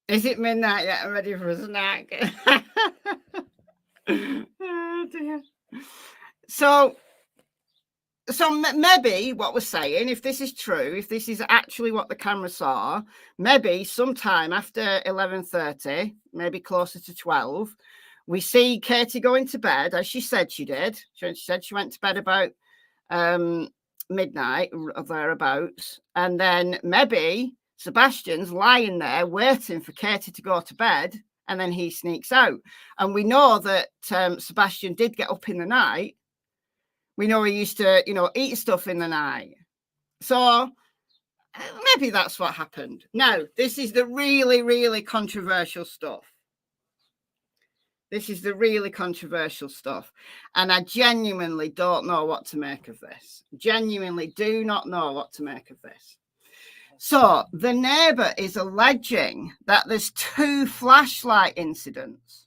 Is it midnight yet? I'm ready for a snack. Oh, dear. So maybe what we're saying, if this is true, if this is actually what the camera saw, maybe sometime after 11:30, maybe closer to 12, we see Katie going to bed, as she said she did. She said she went to bed about midnight or thereabouts, and then maybe Sebastian's lying there waiting for Katie to go to bed, and then he sneaks out. And we know that Sebastian did get up in the night. We know he used to, eat stuff in the night. So maybe that's what happened. Now, this is the really, really controversial stuff. This is the really controversial stuff. And I genuinely don't know what to make of this. Genuinely do not know what to make of this. So the neighbour is alleging that there's 2 flashlight incidents.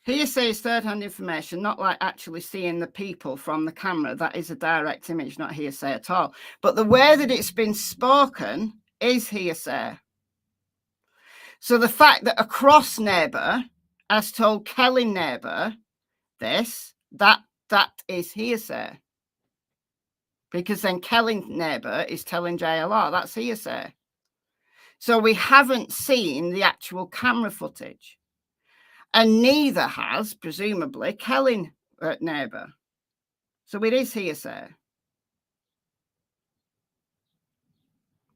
Hearsay is third-hand information, not like actually seeing the people from the camera. That is a direct image, not hearsay at all. But the way that it's been spoken is hearsay. So the fact that a cross neighbour has told Kelly neighbour this, that is hearsay. Because then Kelly neighbour is telling JLR, that's hearsay. So we haven't seen the actual camera footage. And neither has, presumably, Kelly neighbour. So it is hearsay.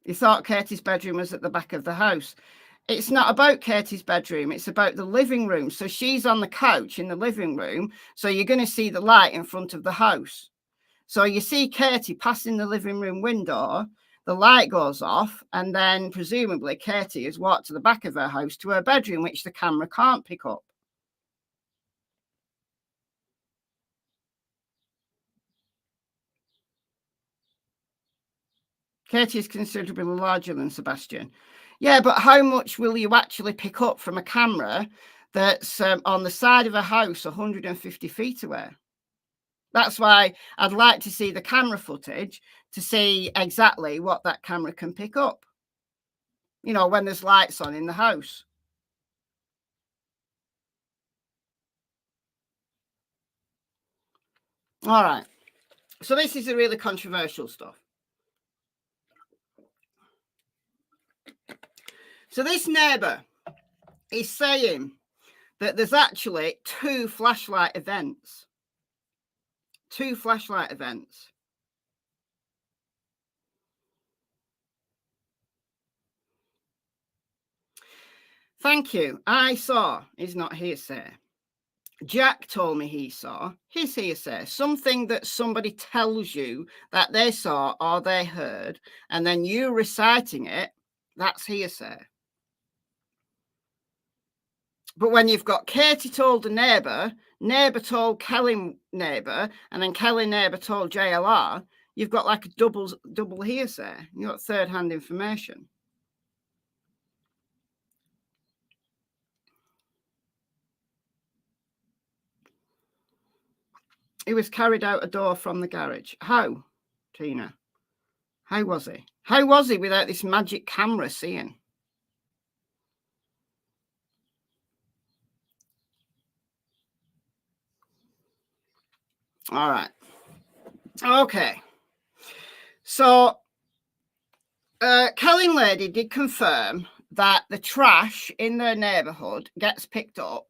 You thought Katie's bedroom was at the back of the house. It's not about Katie's bedroom. It's about the living room. So she's on the couch in the living room. So you're going to see the light in front of the house. So you see Katie passing the living room window. The light goes off. And then presumably Katie has walked to the back of her house to her bedroom, which the camera can't pick up. Katie is considerably larger than Sebastian. Yeah, but how much will you actually pick up from a camera that's on the side of a house 150 feet away? That's why I'd like to see the camera footage to see exactly what that camera can pick up. When there's lights on in the house. All right. So this is the really controversial stuff. So this neighbour is saying that there's actually 2 flashlight events. 2 flashlight events. Thank you. I saw is not hearsay. Jack told me he saw. His hearsay. Something that somebody tells you that they saw or they heard, and then you reciting it, that's hearsay. But when you've got Katie told a neighbour, neighbour told Kelly neighbour, and then Kelly neighbour told JLR, you've got like a double hearsay. You've got third-hand information. He was carried out a door from the garage. How, Tina? How was he? How was he without this magic camera seeing? All right. Okay. So, Kelly Lady did confirm that the trash in their neighbourhood gets picked up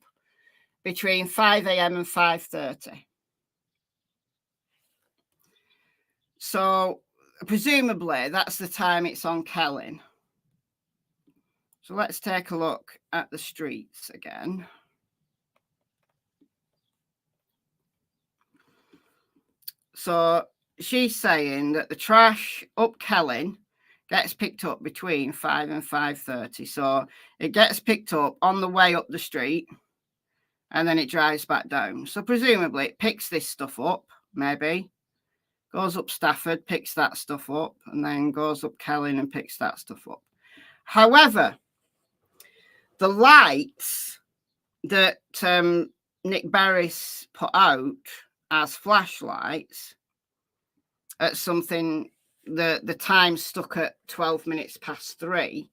between 5 a.m. and 5:30. So, presumably, that's the time it's on Kelly. So, let's take a look at the streets again. So, she's saying that the trash up Kelly gets picked up between 5 and 5:30. So, it gets picked up on the way up the street, and then it drives back down. So, presumably, it picks this stuff up, maybe, goes up Stafford, picks that stuff up, and then goes up Kelly and picks that stuff up. However, the lights that Nick Barris put out as flashlights at something, the time stuck at 12 minutes past 3,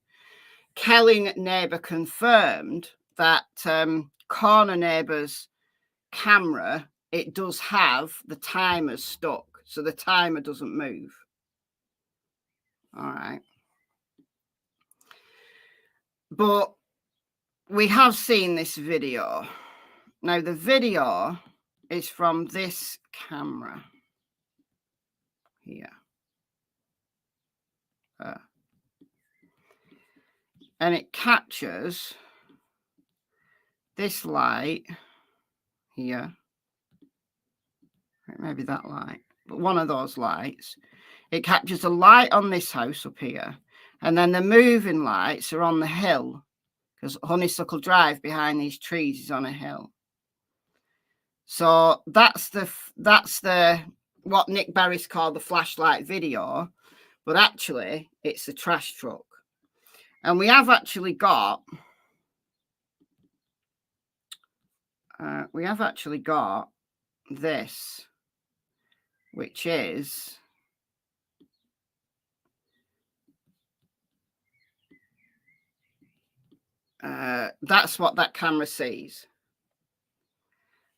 Kelly neighbour confirmed that corner neighbour's camera, it does have the timer stuck, so the timer doesn't move. All right. But we have seen this video. Now, the video is from this camera here. And it captures this light here. Maybe that light, but one of those lights. It captures the light on this house up here. And then the moving lights are on the hill, because Honeysuckle Drive behind these trees is on a hill. So that's the what Nick Barris called the flashlight video, but actually it's a trash truck. And we have actually got this, which is that's what that camera sees.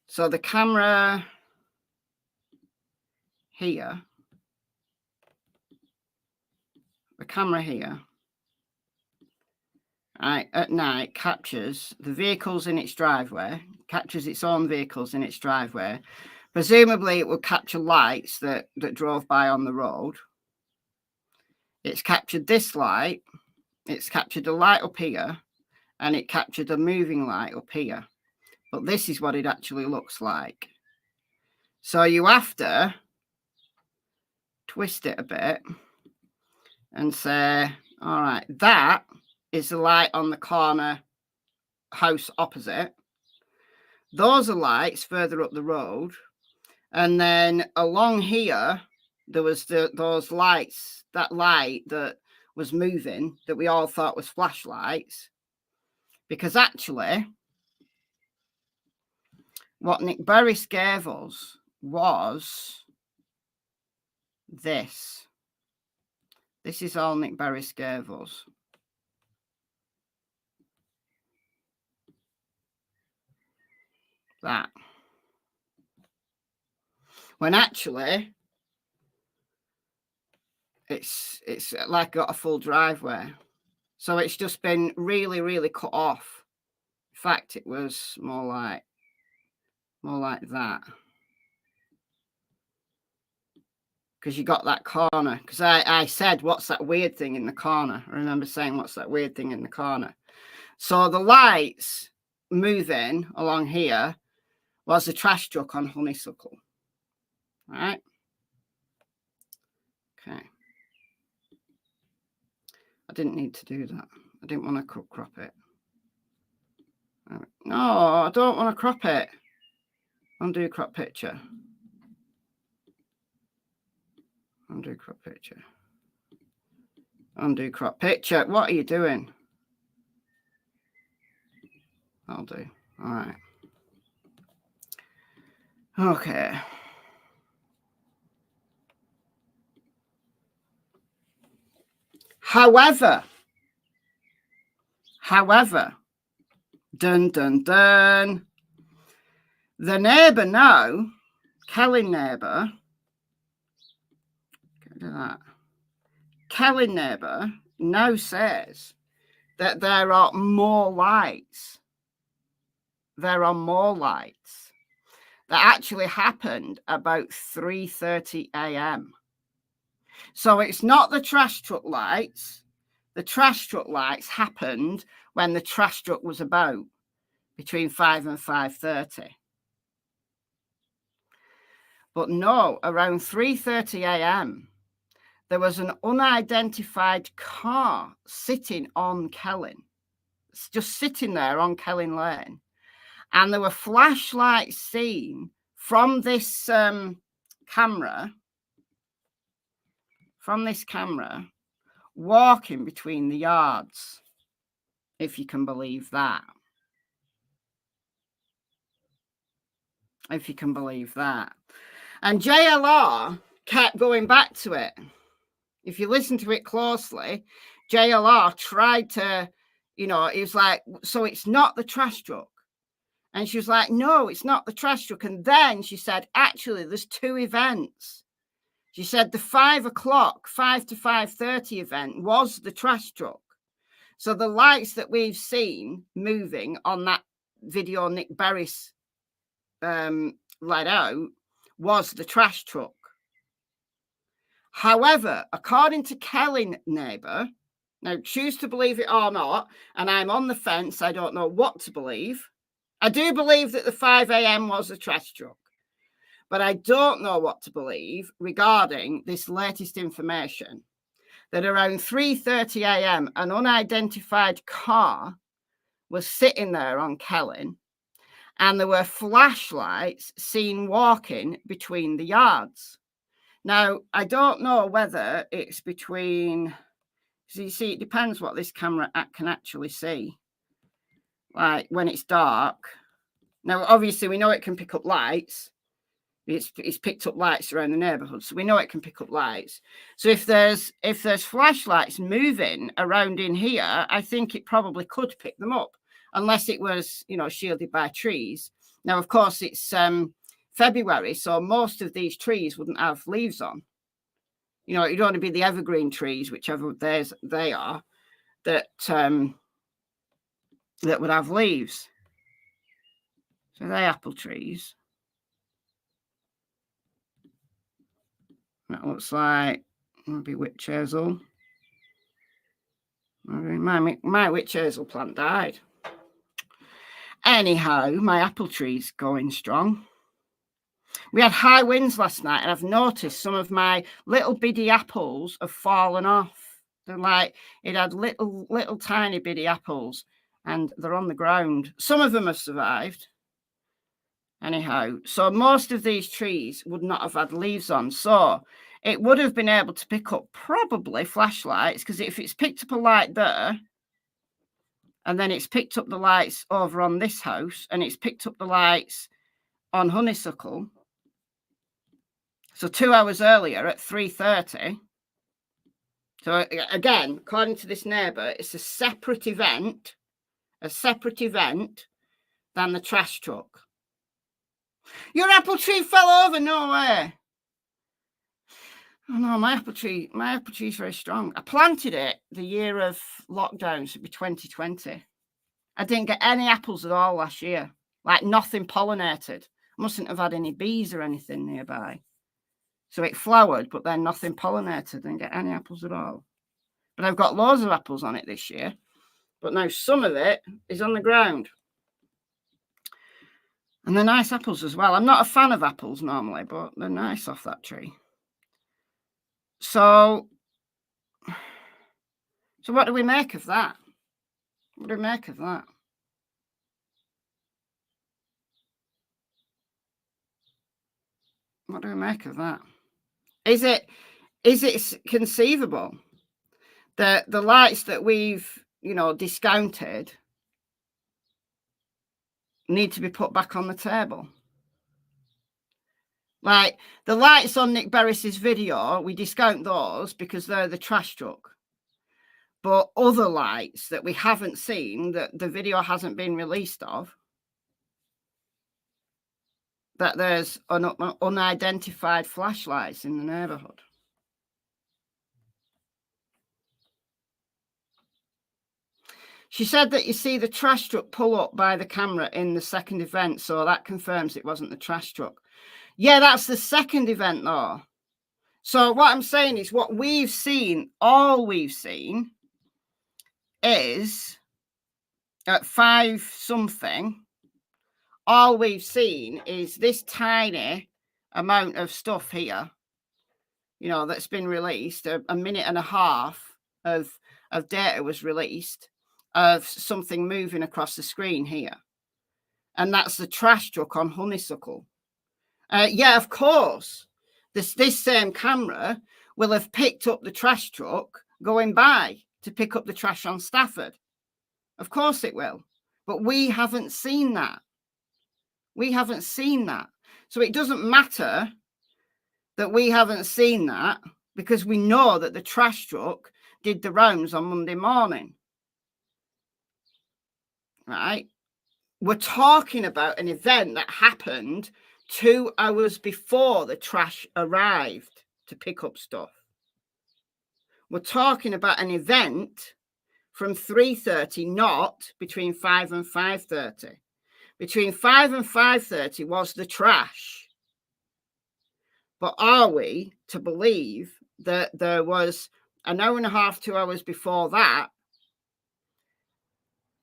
So the camera here, at night captures the vehicles in its driveway, captures its own vehicles in its driveway. Presumably it will capture lights that drove by on the road. It's captured this light, it's captured a light up here, and it captured a moving light up here. But this is what it actually looks like. So you have to twist it a bit and say, all right, that is the light on the corner house opposite. Those are lights further up the road. And then along here, there was those lights, that light that was moving that we all thought was flashlights. Because actually, what Nick Barris gave us was this. This is all Nick Barris gave us. That. When actually, it's like got a full driveway. So it's just been really, really cut off. In fact, it was more like that. Because you got that corner. Because I said, what's that weird thing in the corner? I remember saying, what's that weird thing in the corner? So the lights moving along here was a trash truck on honeysuckle. All right. Okay. I didn't need to do that. I didn't want to crop it. No, I don't want to crop it. Undo crop picture. Undo crop picture. Undo crop picture. What are you doing? I'll do. All right. Okay. However, dun, dun, dun, the neighbour now, Kelly neighbour, get rid of that. Kelly neighbour now says that there are more lights. There are more lights that actually happened about 3:30 a.m. So it's not the trash truck lights. The trash truck lights happened when the trash truck was about between 5 and 5:30. But no, around 3:30 a.m., there was an unidentified car sitting on Kellin. It's just sitting there on Kellin Lane. And there were flashlights seen from this camera, walking between the yards, if you can believe that. If you can believe that. And JLR kept going back to it. If you listen to it closely, JLR tried to, he was like, so it's not the trash truck. And she was like, no, it's not the trash truck. And then she said, actually, there's two events. She said the 5 to 5:30 event was the trash truck. So the lights that we've seen moving on that video Nick Berris let out was the trash truck. However, according to Kelly neighbour, now choose to believe it or not, and I'm on the fence, I don't know what to believe. I do believe that the 5 a.m. was a trash truck, but I don't know what to believe regarding this latest information that around 3:30 a.m. an unidentified car was sitting there on Kellin, and there were flashlights seen walking between the yards. Now, I don't know whether it's between, so you see, it depends what this camera can actually see. Like when it's dark. Now, obviously, we know it can pick up lights. It's picked up lights around the neighbourhood, so we know it can pick up lights. So if there's flashlights moving around in here, I think it probably could pick them up, unless it was, shielded by trees. Now, of course, it's February, so most of these trees wouldn't have leaves on. It'd only be the evergreen trees, whichever they are, that would have leaves. So they're apple trees. That looks like maybe witch hazel. My witch hazel plant died. Anyhow, my apple tree's going strong. We had high winds last night, and I've noticed some of my little bitty apples have fallen off. They're like, it had little tiny bitty apples, and they're on the ground. Some of them have survived. Anyhow, so most of these trees would not have had leaves on. So it would have been able to pick up probably flashlights, because if it's picked up a light there, and then it's picked up the lights over on this house, and it's picked up the lights on honeysuckle. So 2 hours earlier at 3:30. So again, according to this neighbour, it's a separate event than the trash truck. Your apple tree fell over? No way. Oh no, my apple tree is very strong. I planted it the year of lockdown, so it'd be 2020. I didn't get any apples at all last year. Like nothing pollinated. I mustn't have had any bees or anything nearby. So it flowered, but then nothing pollinated. Didn't get any apples at all. But I've got loads of apples on it this year. But now some of it is on the ground. And they're nice apples as well. I'm not a fan of apples normally, but they're nice off that tree. So what do we make of that? What do we make of that? What do we make of that? Is it conceivable that the lights that we've, discounted need to be put back on the table? Like the lights on Nick Berris's video, we discount those because they're the trash truck. But other lights that we haven't seen, that the video hasn't been released of, that there's unidentified flashlights in the neighbourhood. She said that you see the trash truck pull up by the camera in the second event, so that confirms it wasn't the trash truck. Yeah, that's the second event though. So what I'm saying is what we've seen, all we've seen is at 5 something, all we've seen is this tiny amount of stuff here, that's been released. A minute and a half of data was released of something moving across the screen here. And that's the trash truck on Honeysuckle. Yeah, of course, this same camera will have picked up the trash truck going by to pick up the trash on Stafford. Of course it will. But we haven't seen that. We haven't seen that. So it doesn't matter that we haven't seen that, because we know that the trash truck did the rounds on Monday morning. Right? We're talking about an event that happened 2 hours before the trash arrived to pick up stuff. We're talking about an event from 3:30, not between 5 and 5:30. Between 5 and 5:30 was the trash. But are we to believe that there was an hour and a half, 2 hours before that,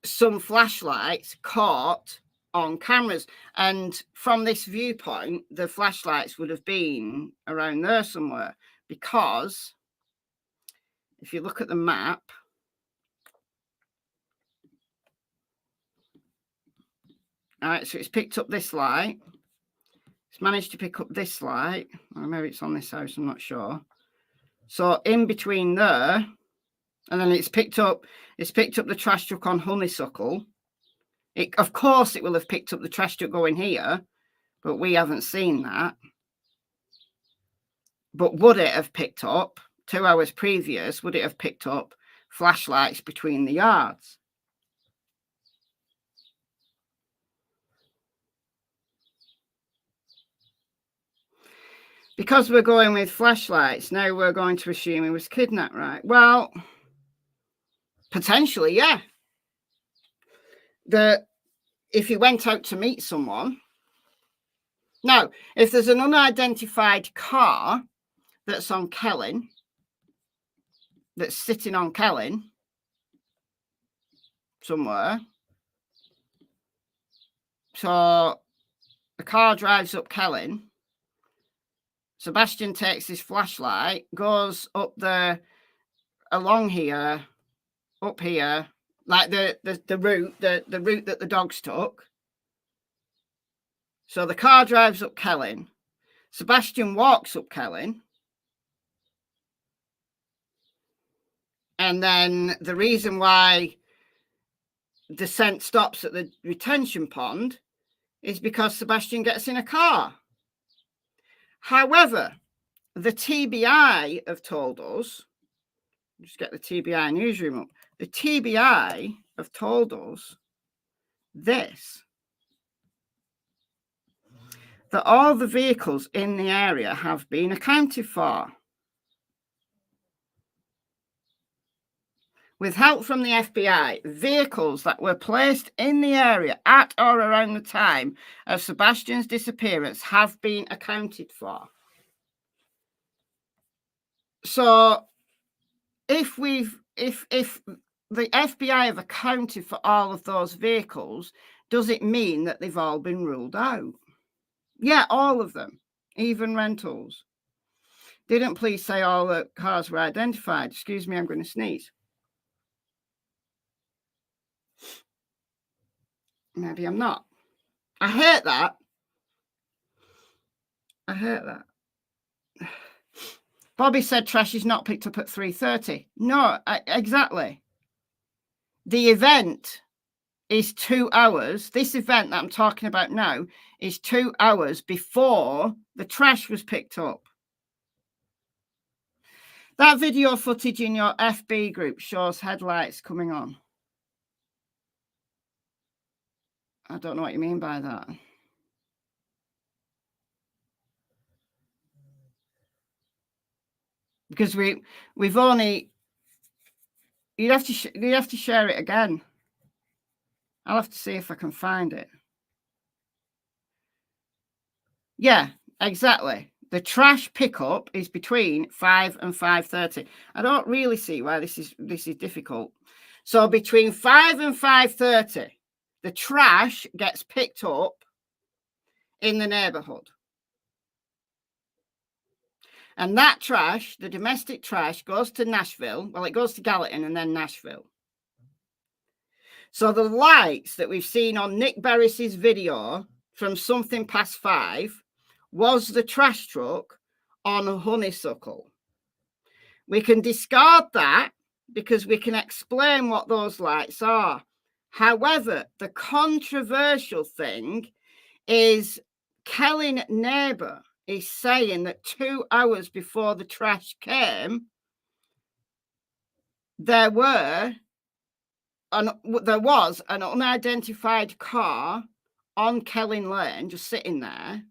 some flashlights caught on cameras? And from this viewpoint, the flashlights would have been around there somewhere, because if you look at the map, all right, so it's picked up this light. It's managed to pick up this light. Or maybe it's on this house, I'm not sure. So in between there, and then it's picked up the trash truck on Honeysuckle. Of course it will have picked up the trash truck going here, but we haven't seen that. But would it have picked up, 2 hours previous, would it have picked up flashlights between the yards? Because we're going with flashlights, now we're going to assume he was kidnapped, right? Well, potentially, yeah. If he went out to meet someone. Now, if there's an unidentified car that's on Kelling, that's sitting on Kelling somewhere, so the car drives up Kelling, Sebastian takes his flashlight, goes up there, along here, up here, like the route, the route that the dogs took. So the car drives up Kelling. Sebastian walks up Kelling. And then the reason why descent stops at the retention pond is because Sebastian gets in a car. However, the TBI have told us, just get the TBI newsroom up, the TBI have told us this, that all the vehicles in the area have been accounted for. With help from the FBI, vehicles that were placed in the area at or around the time of Sebastian's disappearance have been accounted for. So if the FBI have accounted for all of those vehicles, does it mean that they've all been ruled out? Yeah, all of them, even rentals. Didn't please say all the cars were identified. Excuse me, I'm going to sneeze. Maybe I'm not. I hate that. I hate that. Bobby said trash is not picked up at 3:30. No, exactly. The event is 2 hours. This event that I'm talking about now is 2 hours before the trash was picked up. That video footage in your FB group shows headlights coming on. I don't know what you mean by that. Because we've only, you'd have to share it again. I'll have to see if I can find it. Yeah, exactly. The trash pickup is between 5 and 5:30. I don't really see why this is difficult. So between 5 and 5:30, the trash gets picked up in the neighborhood. And that trash, the domestic trash, goes to Nashville. Well, it goes to Gallatin and then Nashville. So the lights that we've seen on Nick Berris's video from something past 5 was the trash truck on a honeysuckle. We can discard that because we can explain what those lights are. However, the controversial thing is Kelly neighbour is saying that 2 hours before the trash came, there was an unidentified car on Kelly Lane just sitting there,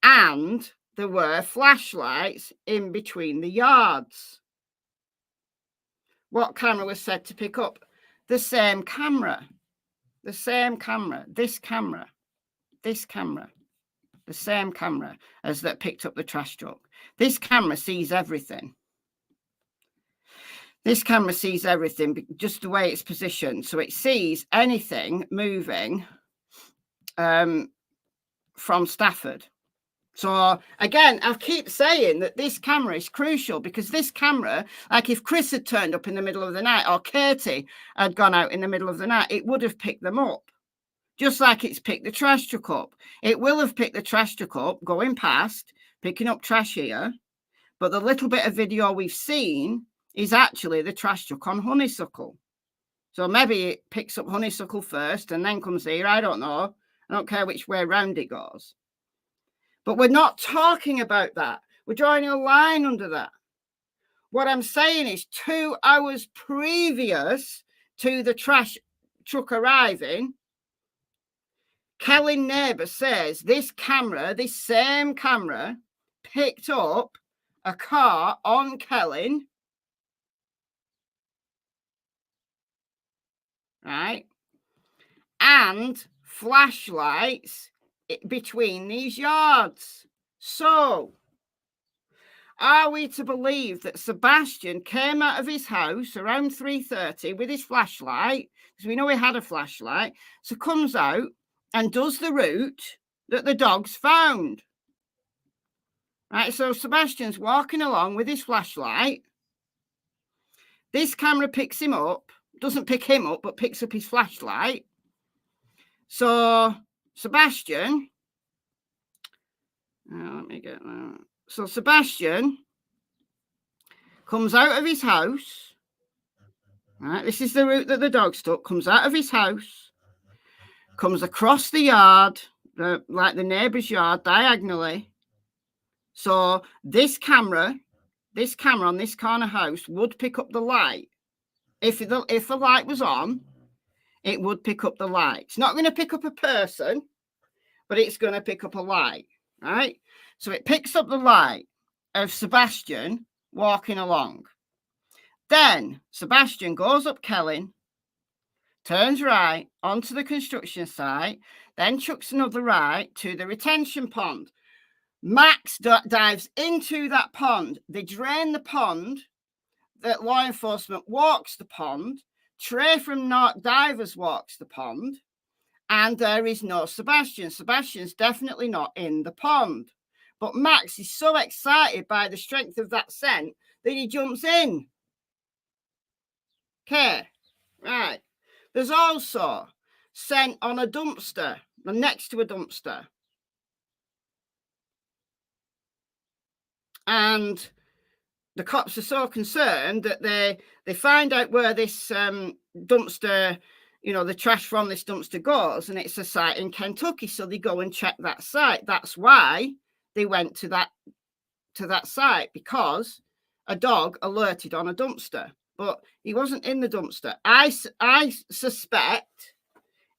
and there were flashlights in between the yards. What camera was said to pick up? The same camera. The same camera. This camera. This camera. The same camera as that picked up the trash truck. This camera sees everything. This camera sees everything just the way it's positioned. So it sees anything moving from Stafford. So again, I keep saying that this camera is crucial because this camera, like if Chris had turned up in the middle of the night or Katie had gone out in the middle of the night, it would have picked them up. Just like it's picked the trash truck up. It will have picked the trash truck up going past, picking up trash here. But the little bit of video we've seen is actually the trash truck on honeysuckle. So maybe it picks up honeysuckle first and then comes here. I don't know. I don't care which way around it goes. But we're not talking about that. We're drawing a line under that. What I'm saying is 2 hours previous to the trash truck arriving, Kelly neighbour says this same camera, picked up a car on Kelly, right, and flashlights between these yards. So, are we to believe that Sebastian came out of his house around 3:30 with his flashlight, because we know he had a flashlight, so comes out and does the route that the dogs found? Right, so Sebastian's walking along with his flashlight. This camera picks him up, doesn't pick him up, but picks up his flashlight. So Sebastian, let me get that. So Sebastian comes out of his house. Right, this is the route that the dogs took. Comes out of his house, comes across the yard, like the neighbour's yard, diagonally. So this camera on this corner house would pick up the light. If the light was on, it would pick up the light. It's not going to pick up a person, but it's going to pick up a light, right? So it picks up the light of Sebastian walking along. Then Sebastian goes up Kelly, turns right onto the construction site, then chucks another right to the retention pond. Max dives into that pond. They drain the pond. That law enforcement walks the pond. Trey from Knock Divers walks the pond, and there is no Sebastian. Sebastian's definitely not in the pond. But Max is so excited by the strength of that scent that he jumps in. Okay, right. There's also scent on a dumpster, next to a dumpster. And the cops are so concerned that they find out where this dumpster, you know, the trash from this dumpster goes, and it's a site in Kentucky. So they go and check that site. That's why they went to that site, because a dog alerted on a dumpster, but he wasn't in the dumpster. I suspect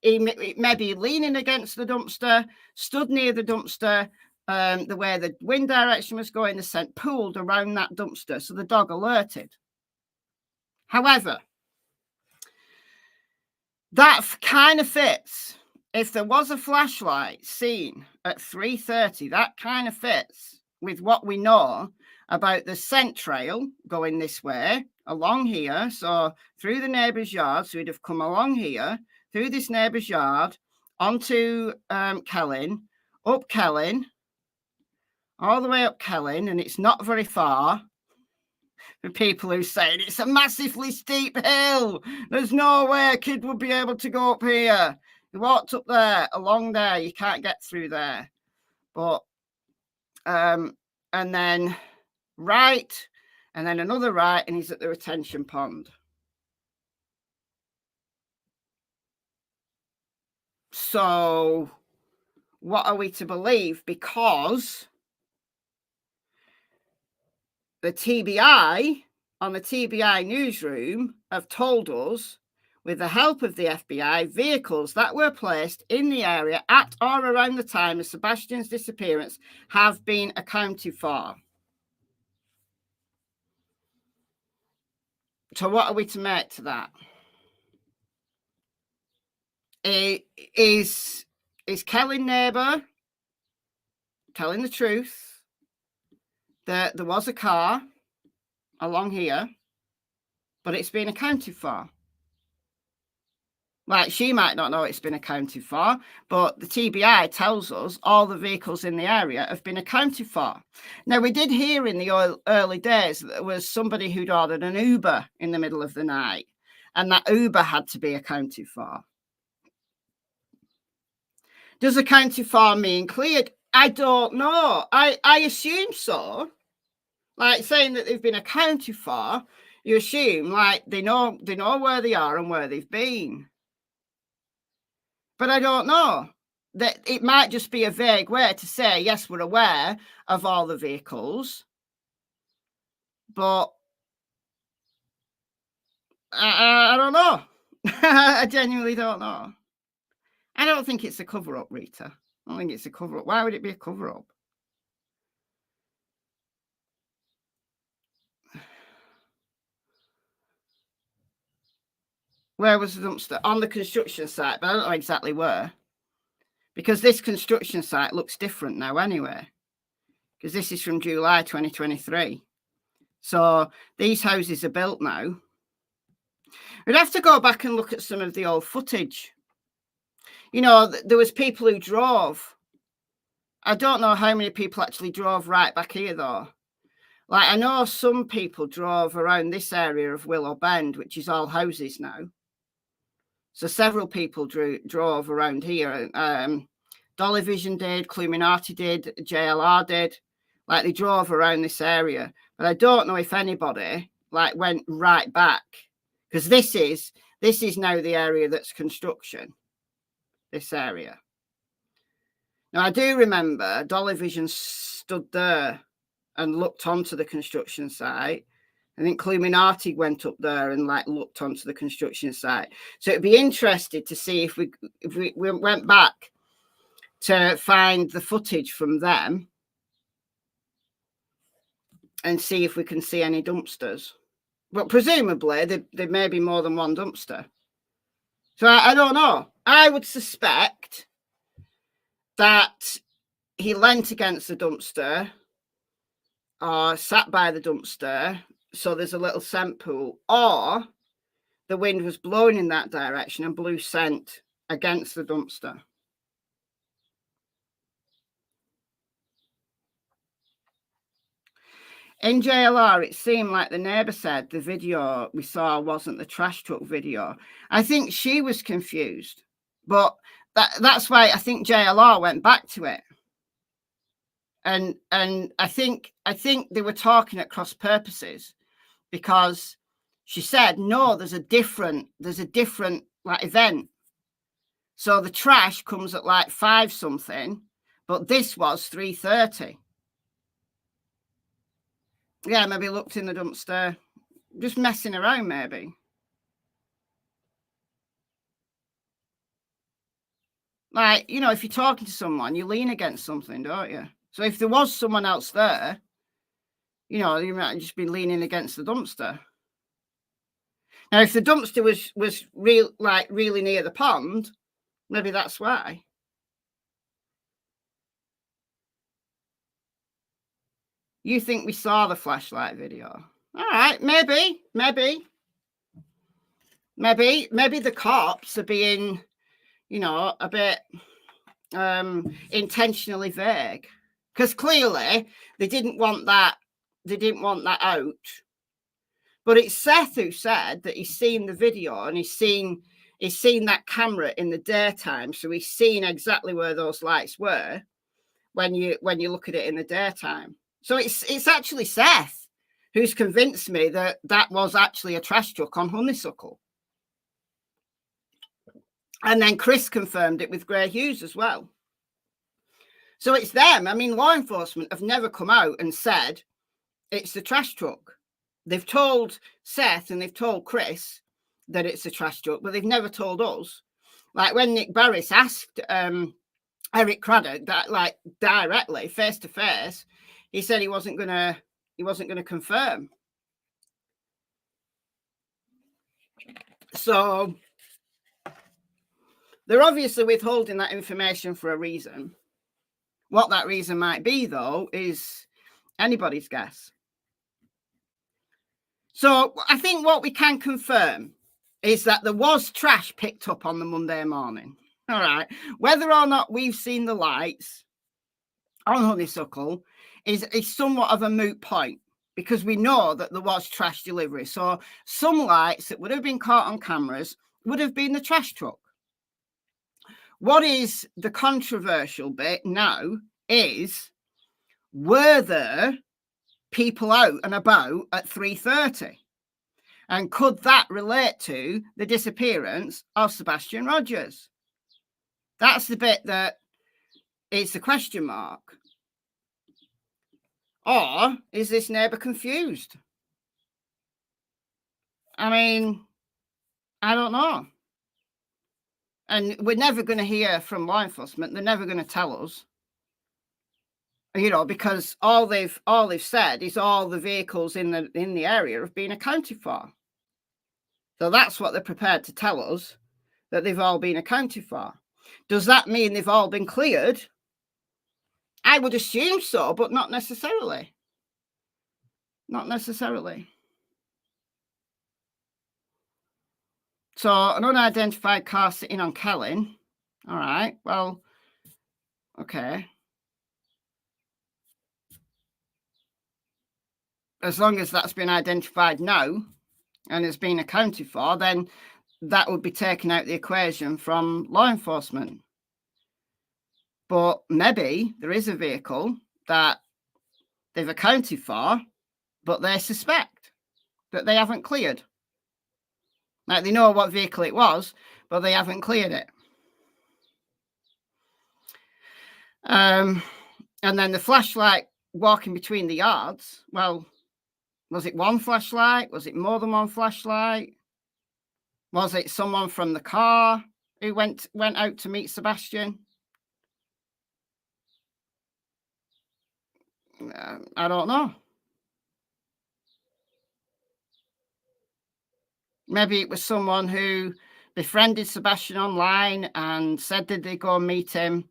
he may be leaning against the dumpster, stood near the dumpster, the way the wind direction was going, the scent pooled around that dumpster, so the dog alerted. However, that kind of fits. If there was a flashlight seen at 3:30, that kind of fits with what we know about the scent trail going this way, along here, so through the neighbour's yard. So he'd have come along here, through this neighbour's yard, onto Kellin, up Kellin, all the way up Kellin, and it's not very far. For people who say it's a massively steep hill, there's no way a kid would be able to go up here. He walked up there, along there, you can't get through there. But and then right, and then another right, and he's at the retention pond. So what are we to believe? Because the TBI on the TBI newsroom have told us, with the help of the FBI, vehicles that were placed in the area at or around the time of Sebastian's disappearance have been accounted for. So what are we to make to that? Is Kelly neighbour telling the truth that there was a car along here, but it's been accounted for? Like, she might not know it's been accounted for, but the TBI tells us all the vehicles in the area have been accounted for. Now, we did hear in the early days that there was somebody who'd ordered an Uber in the middle of the night, and that Uber had to be accounted for. Does accounted for mean cleared? I don't know. I assume so. Like, saying that they've been accounted for, you assume like they know where they are and where they've been. But I don't know. That it might just be a vague way to say, yes, we're aware of all the vehicles, but I don't know. I genuinely don't know. I don't think it's a cover-up, Rita. I don't think it's a cover-up. Why would it be a cover-up? Where was the dumpster? On the construction site, but I don't know exactly where. Because this construction site looks different now anyway. Because this is from July 2023. So these houses are built now. We'd have to go back and look at some of the old footage. You know, there was people who drove. I don't know how many people actually drove right back here, though. Like, I know some people drove around this area of Willow Bend, which is all houses now. So several people drove around here. Dolly Vision did, Cluminati did, JLR did. Like, they drove around this area. But I don't know if anybody, like, went right back. Because this is now the area that's construction. This area. Now, I do remember Dolly Vision stood there and looked onto the construction site. I think Cluminati went up there and like looked onto the construction site. So it'd be interesting to see if we went back to find the footage from them and see if we can see any dumpsters. But presumably there may be more than one dumpster. So I don't know. I would suspect that he leant against the dumpster or sat by the dumpster, so there's a little scent pool, or the wind was blowing in that direction and blew scent against the dumpster. In JLR, it seemed like the neighbour said the video we saw wasn't the trash truck video. I think she was confused, but that's why I think JLR went back to it. And I think they were talking at cross purposes, because she said, no, there's a different like event. So the trash comes at like 5 something, but this was 3:30. Yeah, maybe looked in the dumpster, just messing around, maybe. Like, you know, if you're talking to someone, you lean against something, don't you? So if there was someone else there, you know, you might just be leaning against the dumpster. Now, if the dumpster was really near the pond, maybe that's why. You think we saw the flashlight video? All right, maybe the cops are being, you know, a bit intentionally vague, because clearly they didn't want that out. But it's Seth who said that he's seen the video and he's seen that camera in the daytime, so he's seen exactly where those lights were when you look at it in the daytime. So it's actually Seth who's convinced me that was actually a trash truck on Honeysuckle. And then Chris confirmed it with Grey Hughes as well. So it's them. I mean, law enforcement have never come out and said it's the trash truck. They've told Seth and they've told Chris that it's a trash truck, but they've never told us. Like when Nick Barris asked Eric Craddock that, like, directly, face to face, he said he wasn't gonna confirm. So they're obviously withholding that information for a reason. What that reason might be, though, is anybody's guess. So I think what we can confirm is that there was trash picked up on the Monday morning. All right. Whether or not we've seen the lights on Honeysuckle is somewhat of a moot point, because we know that there was trash delivery. So some lights that would have been caught on cameras would have been the trash truck. What is the controversial bit now is, were there people out and about at 3:30? And could that relate to the disappearance of Sebastian Rogers? That's the bit that is the question mark. Or is this neighbour confused? I mean, I don't know. And we're never going to hear from law enforcement. They're never going to tell us, you know, because all they've said is all the vehicles in the area have been accounted for. So that's what they're prepared to tell us, that they've all been accounted for. Does that mean they've all been cleared? I would assume so, but not necessarily. Not necessarily. So an unidentified car sitting on Kellen. All right, well, okay. As long as that's been identified now and it's been accounted for, then that would be taken out the equation from law enforcement. But maybe there is a vehicle that they've accounted for, but they suspect that they haven't cleared. Like, they know what vehicle it was, but they haven't cleared it. And then the flashlight walking between the yards, well, was it one flashlight? Was it more than one flashlight? Was it someone from the car who went out to meet Sebastian? I don't know. Maybe it was someone who befriended Sebastian online and said that they'd go and meet him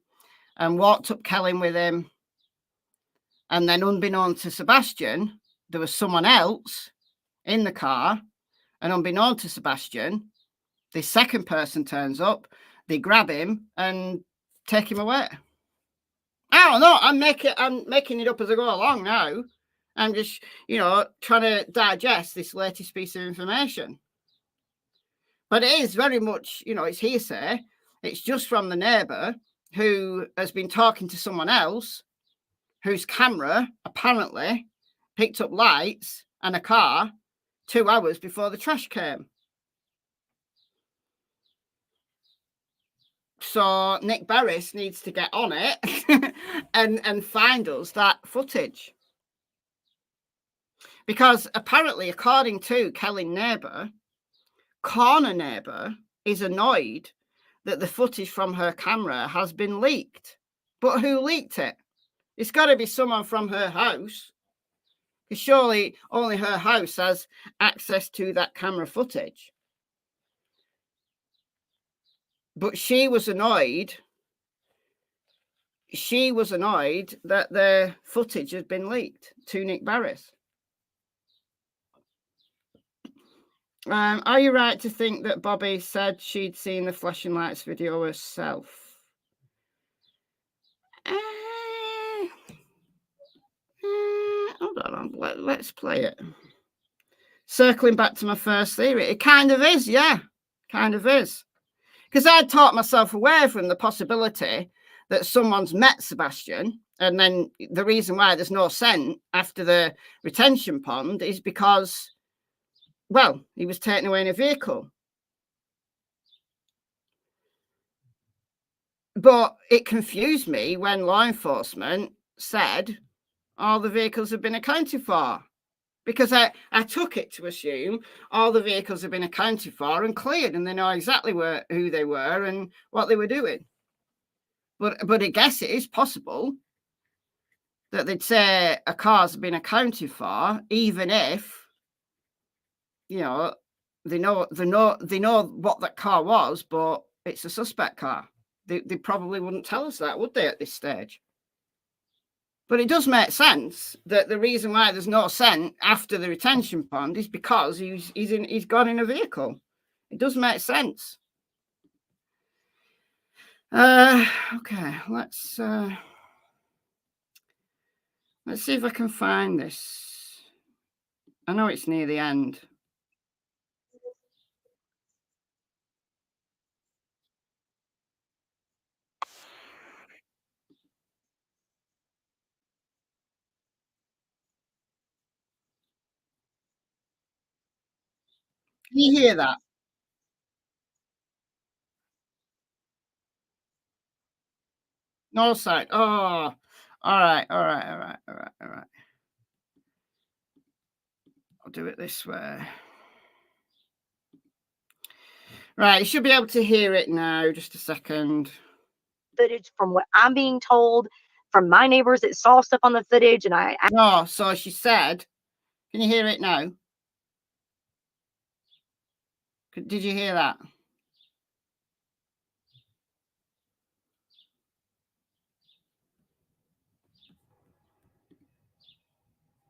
and walked up Kellen with him. And then unbeknown to Sebastian, there was someone else in the car And unbeknown to Sebastian, the second person turns up, they grab him and take him away. I don't know. I'm making it up as I go along now. I'm just, you know, trying to digest this latest piece of information. But it is very much, you know, it's hearsay. It's just from the neighbour who has been talking to someone else whose camera apparently picked up lights and a car 2 hours before the trash came. So Nick Barris needs to get on it and find us that footage. Because apparently, according to Kelly neighbour, corner neighbour is annoyed that the footage from her camera has been leaked. But who leaked it? It's got to be someone from her house. Because surely only her house has access to that camera footage. But she was annoyed. She was annoyed that the footage had been leaked to Nick Barris. Are you right to think that Bobby said she'd seen the flashing lights video herself? Hold on, let's play it. Circling back to my first theory, it kind of is, yeah, kind of is. Because I'd taught myself away from the possibility that someone's met Sebastian, and then the reason why there's no scent after the retention pond is because, well, he was taken away in a vehicle. But it confused me when law enforcement said all the vehicles have been accounted for. Because I took it to assume all the vehicles have been accounted for and cleared, and they know exactly who they were and what they were doing. But I guess it is possible that they'd say a car's been accounted for, even if, you know, they know what that car was, but it's a suspect car. They probably wouldn't tell us that, would they, at this stage? But it does make sense that the reason why there's no scent after the retention pond is because he's gone in a vehicle. It does make sense. Okay, let's see if I can find this. I know it's near the end. Can you hear that? No sight. Oh, all right. I'll do it this way. Right, you should be able to hear it now. Just a second. Footage from what I'm being told from my neighbors that saw stuff on the footage, and I no. So she said, "Can you hear it now? Did you hear that?"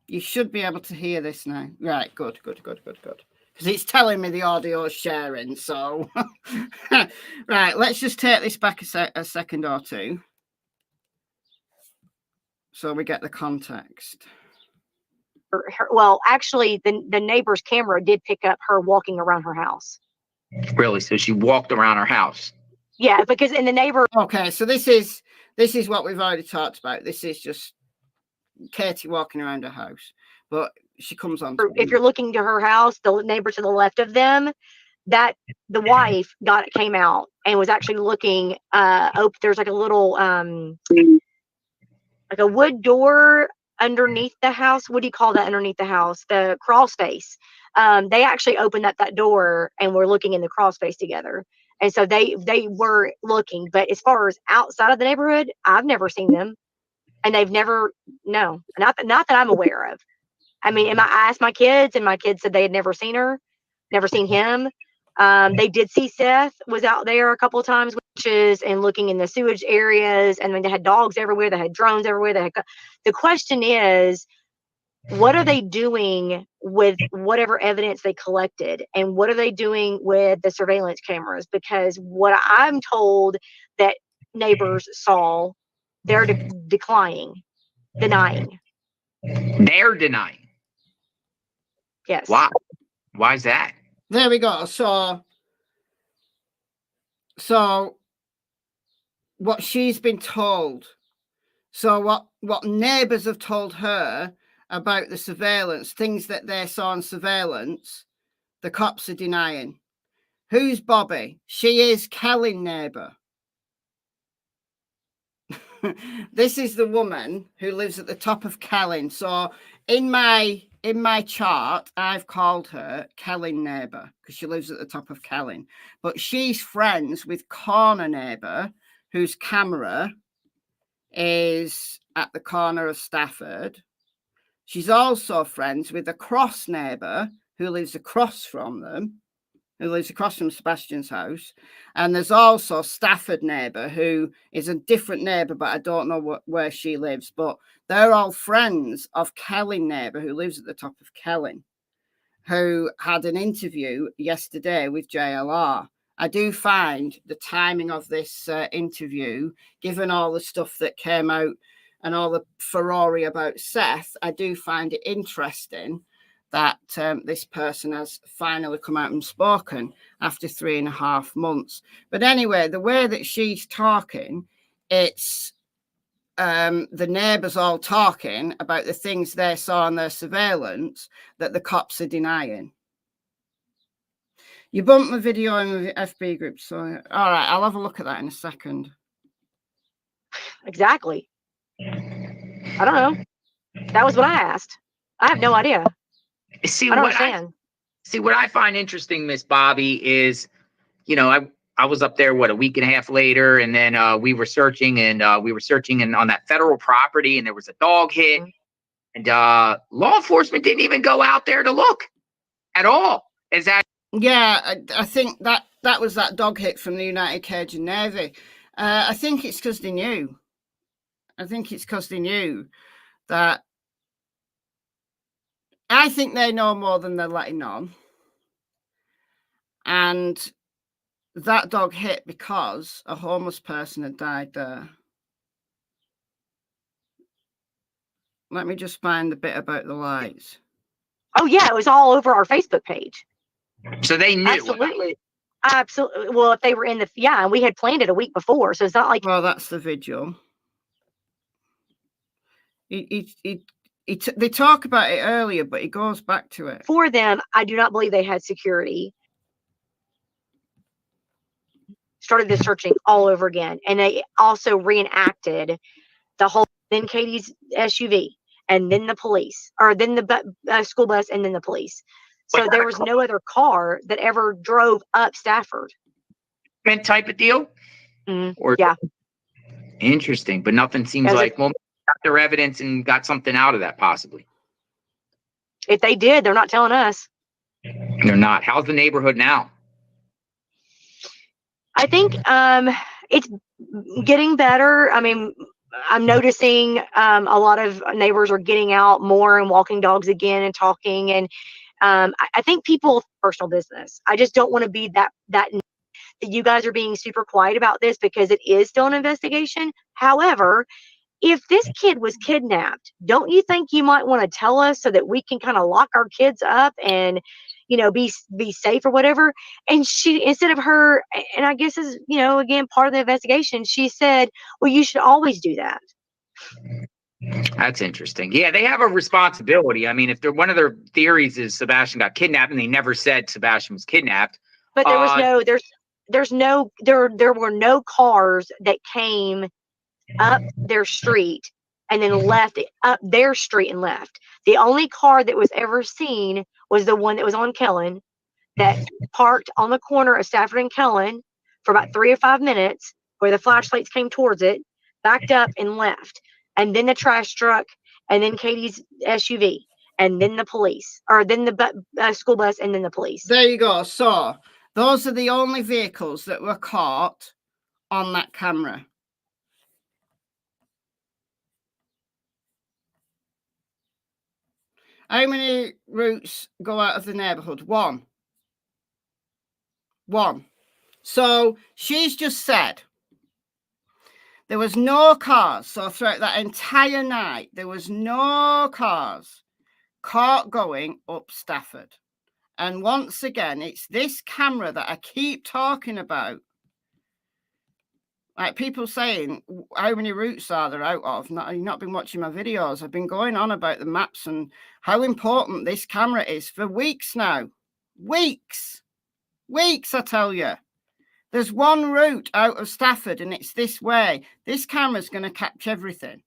You should be able to hear this now. Right, good. Because it's telling me the audio is sharing. So, right, let's just take this back a second or two, so we get the context. Well, actually, the neighbor's camera did pick up her walking around her house. Really? So she walked around her house? Yeah, because in the neighbor. Okay, so this is what we've already talked about. This is just Katie walking around her house, but she comes on. If you're looking to her house, the neighbor to the left of them, that the wife came out and was actually looking. There's like a little like a wood door underneath the house. What do you call that underneath the house? The crawl space. They actually opened up that door and were looking in the crawl space together. And so they were looking. But as far as outside of the neighborhood, I've never seen them. And they've never, no, not that I'm aware of. I mean, I asked my kids, and my kids said they had never seen her, never seen him. They did see Seth was out there a couple of times, and looking in the sewage areas. And I mean, they had dogs everywhere. They had drones everywhere. The question is, what are they doing with whatever evidence they collected, and what are they doing with the surveillance cameras? Because what I'm told that neighbors saw, they're denying. They're denying. Yes. Why? Why is that? There we go. So what she's been told. So what neighbours have told her about the surveillance, things that they saw on surveillance, the cops are denying. Who's Bobby? She is Kelly's neighbour. This is the woman who lives at the top of Kelling. So in my chart, I've called her Kelly's neighbour because she lives at the top of Kelling. But she's friends with corner neighbour, whose camera is at the corner of Stafford. She's also friends with a cross neighbour who lives across from them, who lives across from Sebastian's house. And there's also Stafford neighbour, who is a different neighbour, but I don't know where she lives. But they're all friends of Kelly neighbour, who lives at the top of Kelling, who had an interview yesterday with JLR. I do find the timing of this interview, given all the stuff that came out and all the furore about Seth, I do find it interesting that this person has finally come out and spoken after 3.5 months. But anyway, the way that she's talking, it's the neighbours all talking about the things they saw on their surveillance that the cops are denying. You bumped my video in the FB group, so all right, I'll have a look at that in a second. Exactly. I don't know. That was what I asked. I have no idea. See, I don't understand. What I find interesting, Miss Bobby, is, you know, I was up there, what, a week and a half later, and then we were searching, and on that federal property, and there was a dog hit, and law enforcement didn't even go out there to look at all. Is that? Yeah, I think that was that dog hit from the United Cajun Navy. I think it's because they knew. That I think they know more than they're letting on. And that dog hit because a homeless person had died there. Let me just find the bit about the lights. Oh, yeah, it was all over our Facebook page. So they knew. Absolutely. Absolutely. Well, if they were in and we had planned it a week before, so it's not like. Well, that's the vigil. They talk about it earlier, but he goes back to it. For them, I do not believe they had security. Started the searching all over again, and they also reenacted the whole. Then Katie's SUV, and then the police, or then the school bus, and then the police. So there was no other car that ever drove up Stafford. Type of deal? Or, yeah. Interesting, but nothing seems like, well, got their evidence and got something out of that, possibly. If they did, they're not telling us. They're not. How's the neighborhood now? I think it's getting better. I mean, I'm noticing a lot of neighbors are getting out more and walking dogs again and talking. And I think people personal business. I just don't want to be that you guys are being super quiet about this, because it is still an investigation. However, if this kid was kidnapped, don't you think you might want to tell us so that we can kind of lock our kids up and, you know, be safe or whatever? And she, instead of her, and I guess is, you know, again, part of the investigation, she said, well, you should always do that. That's interesting. Yeah, they have a responsibility. I mean, if one of their theories is Sebastian got kidnapped, and they never said Sebastian was kidnapped. But there was there were no cars that came up their street and then left up their street and left. The only car that was ever seen was the one that was on Kellen, that parked on the corner of Stafford and Kellen for about 3 or 5 minutes, where the flashlights came towards it, backed up and left. And then the trash truck, and then Katie's SUV, and then the police, or then the school bus, and then the police. There you go. So those are the only vehicles that were caught on that camera. How many routes go out of the neighbourhood? One. So she's just said there was no cars. So throughout that entire night, there was no cars caught going up Stafford. And once again, it's this camera that I keep talking about. Like people saying, how many routes are there out of? You've not been watching my videos. I've been going on about the maps and how important this camera is for weeks now. Weeks, I tell you. There's one route out of Stafford and it's this way. This camera's going to catch everything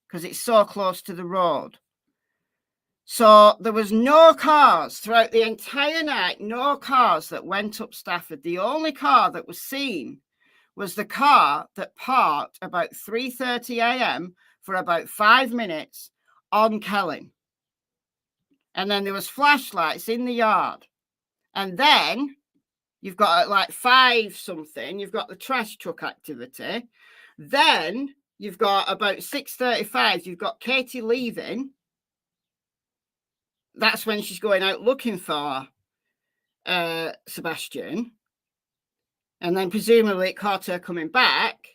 because it's so close to the road. So there was no cars throughout the entire night, no cars that went up Stafford. The only car that was seen was the car that parked about 3:30 a.m. for about 5 minutes on Kelling. And then there was flashlights in the yard. And then you've got like 5 something, you've got the trash truck activity. Then you've got about 6:35, you've got Katie leaving. That's when she's going out looking for Sebastian. And then presumably it caught her coming back.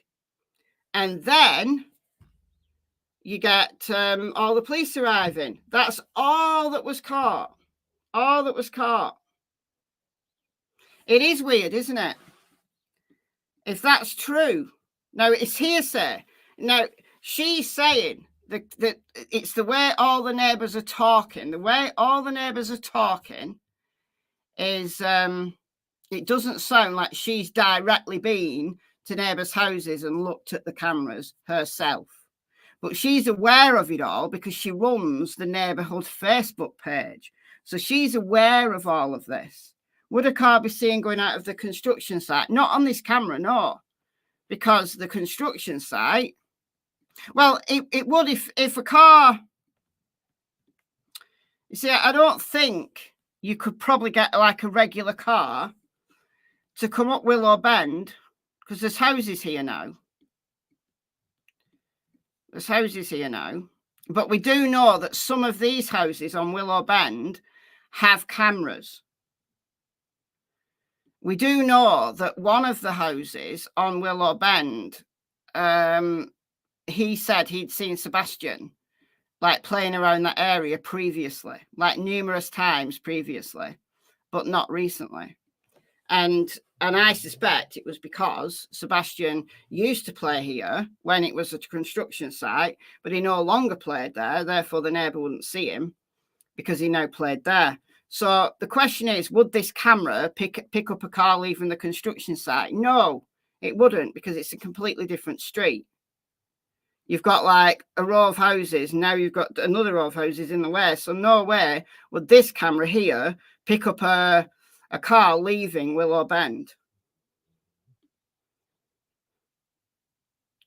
And then you get all the police arriving. That's all that was caught. All that was caught. It is weird, isn't it? If that's true. Now, it's hearsay. Now, she's saying that it's the way all the neighbours are talking. The way all the neighbours are talking is... it doesn't sound like she's directly been to neighbours' houses and looked at the cameras herself. But she's aware of it all because she runs the neighbourhood Facebook page. So she's aware of all of this. Would a car be seen going out of the construction site? Not on this camera, no. Because the construction site... Well, it would if a car... You see, I don't think you could probably get like a regular car to come up Willow Bend, because there's houses here now. There's houses here now. But we do know that some of these houses on Willow Bend have cameras. We do know that one of the houses on Willow Bend, he said he'd seen Sebastian like playing around that area previously, like numerous times previously, but not recently. And I suspect it was because Sebastian used to play here when it was a construction site, but he no longer played there. Therefore, the neighbour wouldn't see him because he now played there. So the question is, would this camera pick up a car leaving the construction site? No, it wouldn't, because it's a completely different street. You've got like a row of houses. Now you've got another row of houses in the west. So no way would this camera here pick up a car leaving Willow Bend.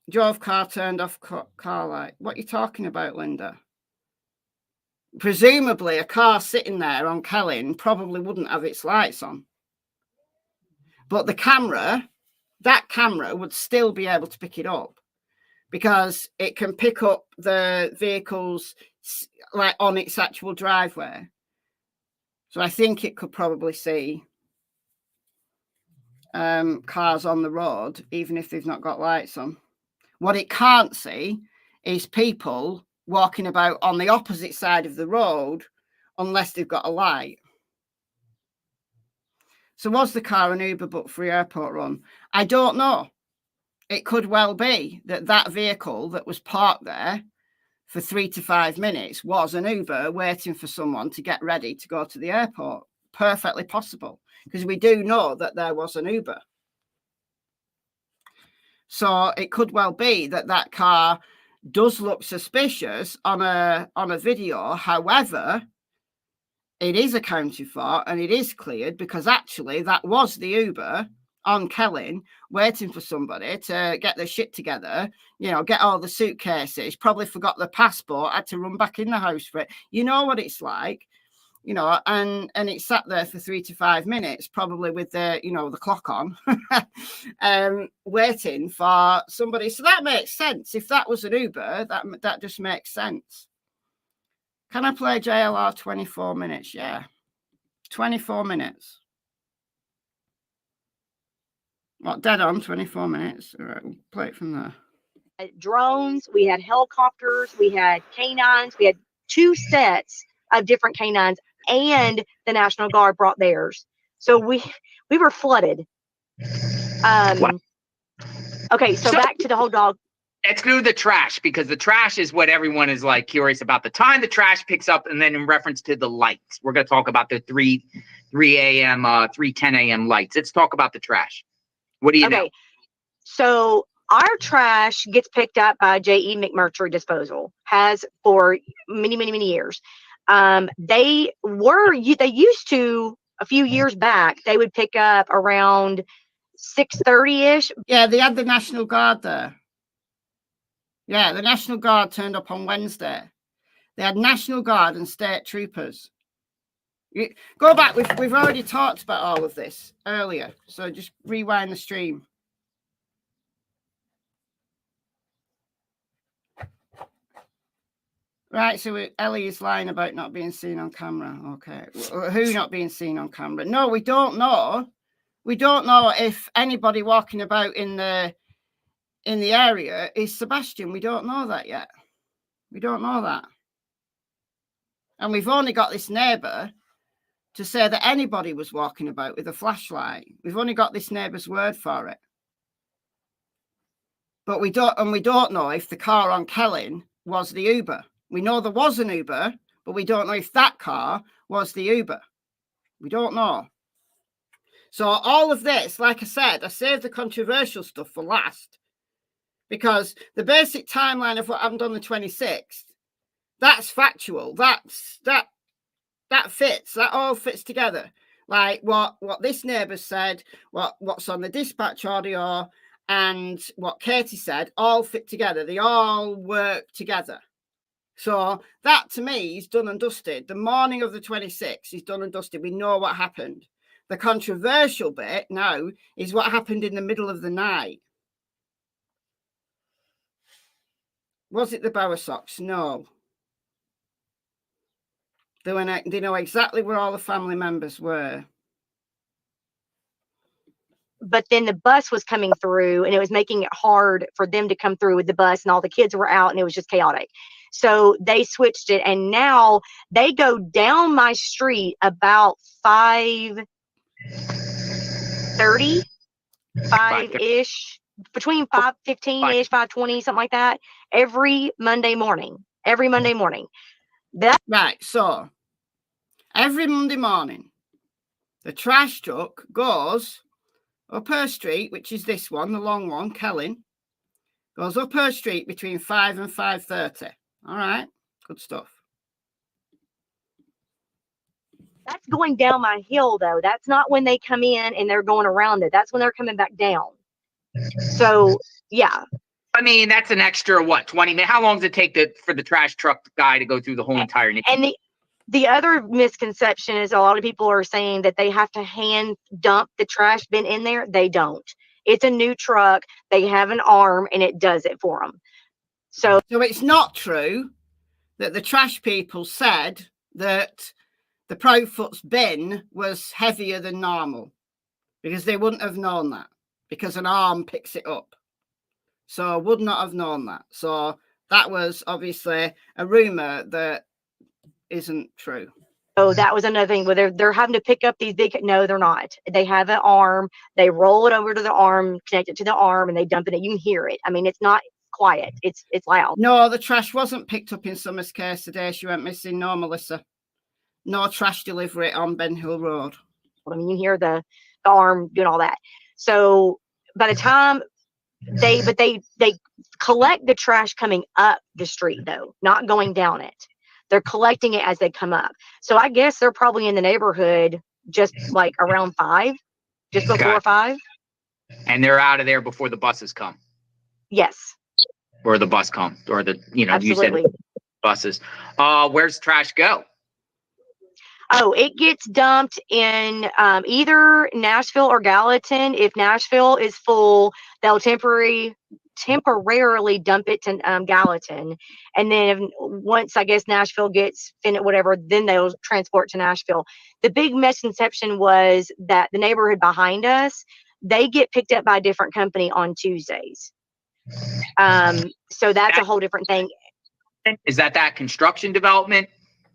Drove car, turned off car light. What are you talking about, Linda? Presumably a car sitting there on Kelling probably wouldn't have its lights on. But the camera, that camera would still be able to pick it up because it can pick up the vehicles like on its actual driveway. So I think it could probably see cars on the road, even if they've not got lights on. What it can't see is people walking about on the opposite side of the road unless they've got a light. So was the car an Uber booked for the airport run? I don't know. It could well be that vehicle that was parked there for 3 to 5 minutes was an Uber waiting for someone to get ready to go to the airport. Perfectly possible, because we do know that there was an Uber. So it could well be that car does look suspicious on a video. However, it is accounted for and it is cleared because actually that was the Uber on Kelling waiting for somebody to get their shit together, you know, get all the suitcases, probably forgot their passport, had to run back in the house for it. You know what it's like, you know, and it sat there for 3 to 5 minutes, probably with the, you know, the clock on, waiting for somebody. So that makes sense. If that was an Uber, that just makes sense. Can I play JLR 24 minutes? Yeah. 24 minutes. What, dead on 24 minutes? All right, we'll play it from there. Drones, we had helicopters, we had canines, we had 2 sets of different canines, and the National Guard brought theirs. So we were flooded. Okay, so back to the whole dog. Let's do the trash, because the trash is what everyone is like curious about. The time the trash picks up, and then in reference to the lights, we're going to talk about the 3 a.m., 3:10 a.m. lights. Let's talk about the trash. What do you know? So our trash gets picked up by J.E. McMurtry Disposal, has for many, many, many years. They used to, a few years back, they would pick up around 6:30-ish. Yeah, they had the National Guard there. Yeah, the National Guard turned up on Wednesday. They had National Guard and state troopers. Go back. We've already talked about all of this earlier, so just rewind the stream. Right, so Ellie is lying about not being seen on camera. Okay, who not being seen on camera? No, we don't know. We don't know if anybody walking about in the area is Sebastian. We don't know that yet. We don't know that. And we've only got this neighbour to say that anybody was walking about with a flashlight. We've only got this neighbour's word for it. But we don't know if the car on Kellen was the Uber. We know there was an Uber, but we don't know if that car was the Uber. We don't know. So all of this, like I said, I saved the controversial stuff for last, because the basic timeline of what happened on the 26th, that's factual. That fits. That all fits together. Like what this neighbour said, what's on the dispatch audio, and what Katie said, all fit together. They all work together. So that, to me, is done and dusted. The morning of the 26th is done and dusted. We know what happened. The controversial bit now is what happened in the middle of the night. Was it the Bowersocks? No. They know exactly where all the family members were. But then the bus was coming through, and it was making it hard for them to come through with the bus, and all the kids were out, and it was just chaotic. So they switched it, and now they go down my street about 5:30, 5-ish, between 5:15-ish, 5:20, something like that, every Monday morning. Right, so every Monday morning, the trash truck goes up her street, which is this one, the long one, Kellen, goes up her street between 5 and 5:30. All right, good stuff. That's going down my hill, though. That's not when they come in and they're going around it. That's when they're coming back down. So, yeah. I mean, that's an extra, 20 minutes? How long does it take for the trash truck guy to go through the whole entire neighborhood? And the other misconception is a lot of people are saying that they have to hand dump the trash bin in there. They don't. It's a new truck. They have an arm, and it does it for them. So it's not true that the trash people said that the PROUDFOOT's bin was heavier than normal, because they wouldn't have known that, because an arm picks it up. So would not have known that. So that was obviously a rumor that isn't true. So that was another thing where they're having to pick up these big. No, they're not. They have an arm. They roll it over to the arm, connect it to the arm, and they dump it in. You can hear it. I mean, it's not quiet. It's loud. No, the trash wasn't picked up in Summer's case today. She went missing. No, Melissa. No trash delivery on Ben Hill Road. I mean, you can hear the arm doing all that. So by the time they collect the trash coming up the street, though, not going down it. They're collecting it as they come up. So I guess they're probably in the neighborhood just like around 5, just before 5. And they're out of there before the buses come. Yes. Or the bus come, or Absolutely. You said buses. Where's trash go? Oh, it gets dumped in either Nashville or Gallatin. If Nashville is full, they'll temporarily temporarily dump it to Gallatin, and then once I guess Nashville gets whatever, then they'll transport to Nashville. The big misconception was that the neighborhood behind us, they get picked up by a different company on Tuesdays. So that's a whole different thing. Is that construction development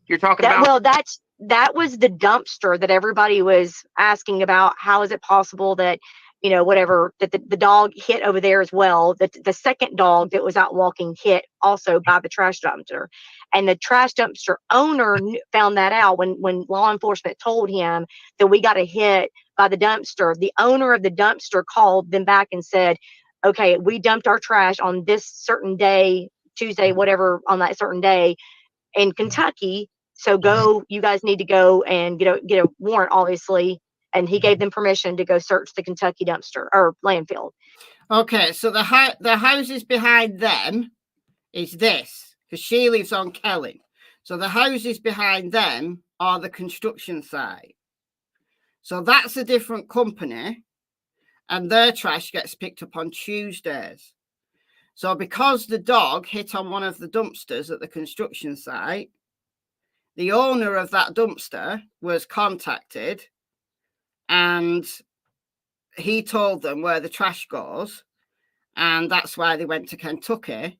you're talking about? Well, that was the dumpster that everybody was asking about. How is it possible that, whatever, that the dog hit over there as well? The second dog that was out walking hit also by the trash dumpster. And the trash dumpster owner found that out when law enforcement told him that we got a hit by the dumpster. The owner of the dumpster called them back and said, okay, we dumped our trash on this certain day, Tuesday, whatever, on that certain day in Kentucky. So you guys need to go and get a warrant, obviously. And he gave them permission to go search the Kentucky dumpster or landfill. Okay, so the houses behind them is this, because she lives on Kelly. So the houses behind them are the construction site. So that's a different company, and their trash gets picked up on Tuesdays. So because the dog hit on one of the dumpsters at the construction site, the owner of that dumpster was contacted, and he told them where the trash goes, and that's why they went to Kentucky,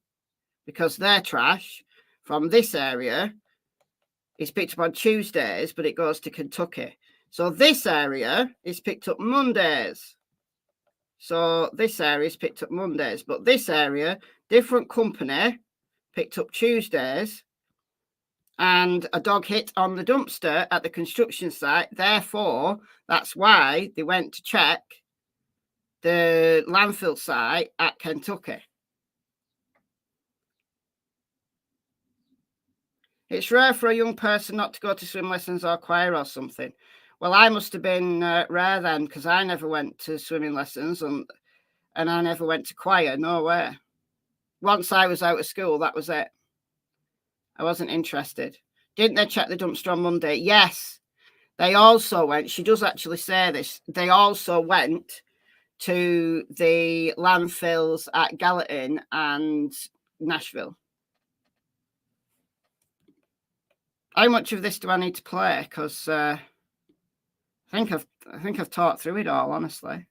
because their trash from this area is picked up on Tuesdays, but it goes to Kentucky. So this area is picked up Mondays. So this area is picked up Mondays, but this area, different company, picked up Tuesdays, and a dog hit on the dumpster at the construction site. Therefore, that's why they went to check the landfill site at Kentucky. It's rare for a young person not to go to swim lessons or choir or something. Well, I must have been rare then, because I never went to swimming lessons and I never went to choir. Nowhere. Once I was out of school, that was it. I wasn't interested. Didn't they check the dumpster on Monday? Yes. They also went, she does actually say this, they also went to the landfills at Gallatin and Nashville. How much of this do I need to play? Because I think I've talked through it all, honestly.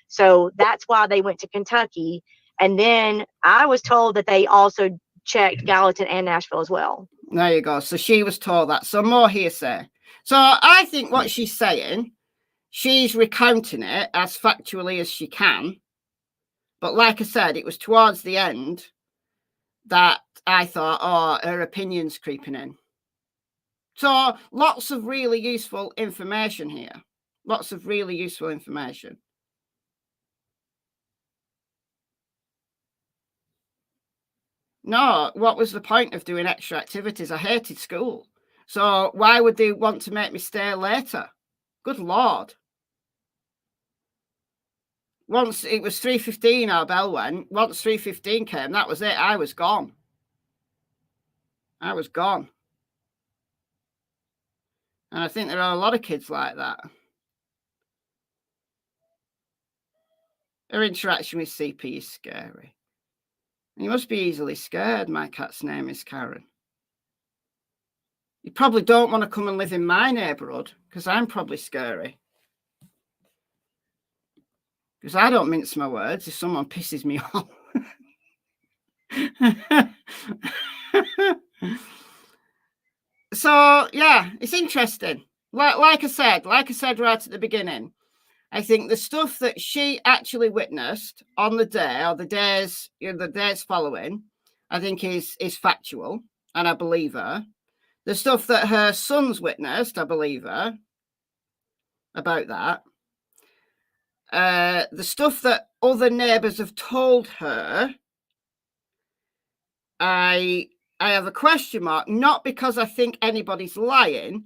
So that's why they went to Kentucky. And then I was told that they also checked Gallatin and Nashville as well. There you go. So she was told that. So more hearsay. So I think what she's saying, she's recounting it as factually as she can. But like I said, it was towards the end that I thought, oh, her opinion's creeping in. So lots of really useful information here. Lots of really useful information. No, what was the point of doing extra activities? I hated school. So why would they want to make me stay later? Good Lord. Once it was 3:15, our bell went. Once 3:15 came, that was it. I was gone. I was gone. And I think there are a lot of kids like that. Her interaction with CP is scary. You must be easily scared. My cat's name is Karen. You probably don't want to come and live in my neighbourhood, because I'm probably scary. Because I don't mince my words if someone pisses me off. So, yeah, it's interesting. Like I said right at the beginning, I think the stuff that she actually witnessed on the day or the days following, I think is factual, and I believe her. The stuff that her sons witnessed, I believe her about that. The stuff that other neighbours have told her, I have a question mark, not because I think anybody's lying,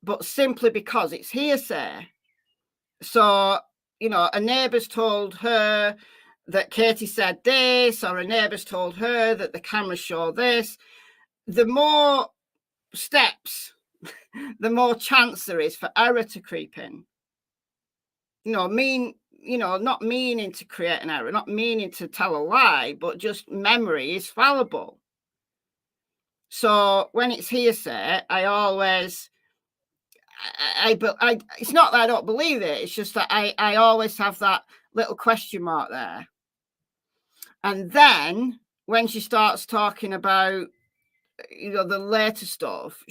but simply because it's hearsay. So, a neighbour's told her that Katie said this, or a neighbour's told her that the cameras show this. The more steps, the more chance there is for error to creep in. Me you know, not meaning to create an error, not meaning to tell a lie, but just memory is fallible. So when it's hearsay, I always, it's not that I don't believe it. It's just that I always have that little question mark there. And then when she starts talking about, you know, the later stuff,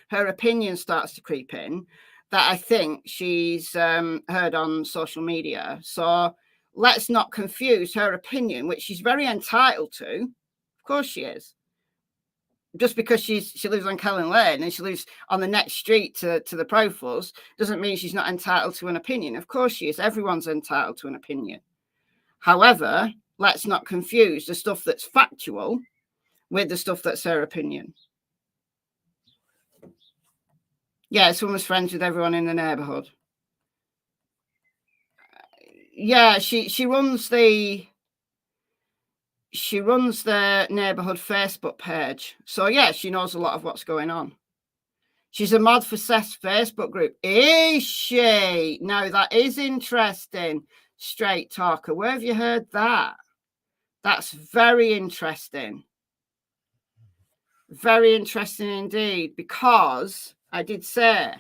her opinion starts to creep in that I think she's heard on social media. So let's not confuse her opinion, which she's very entitled to. Of course she is. Just because she lives on Kellen Lane and she lives on the next street to the PROUDFOOT doesn't mean she's not entitled to an opinion. Of course she is. Everyone's entitled to an opinion. However, let's not confuse the stuff that's factual with the stuff that's her opinion. Yeah, someone's friends with everyone in the neighbourhood. Yeah, she runs the neighbourhood Facebook page. So yeah, she knows a lot of what's going on. She's a mod for Seth's Facebook group. Is she? Now that is interesting. Straight talker. Where have you heard that? That's very interesting. Very interesting indeed, because I did say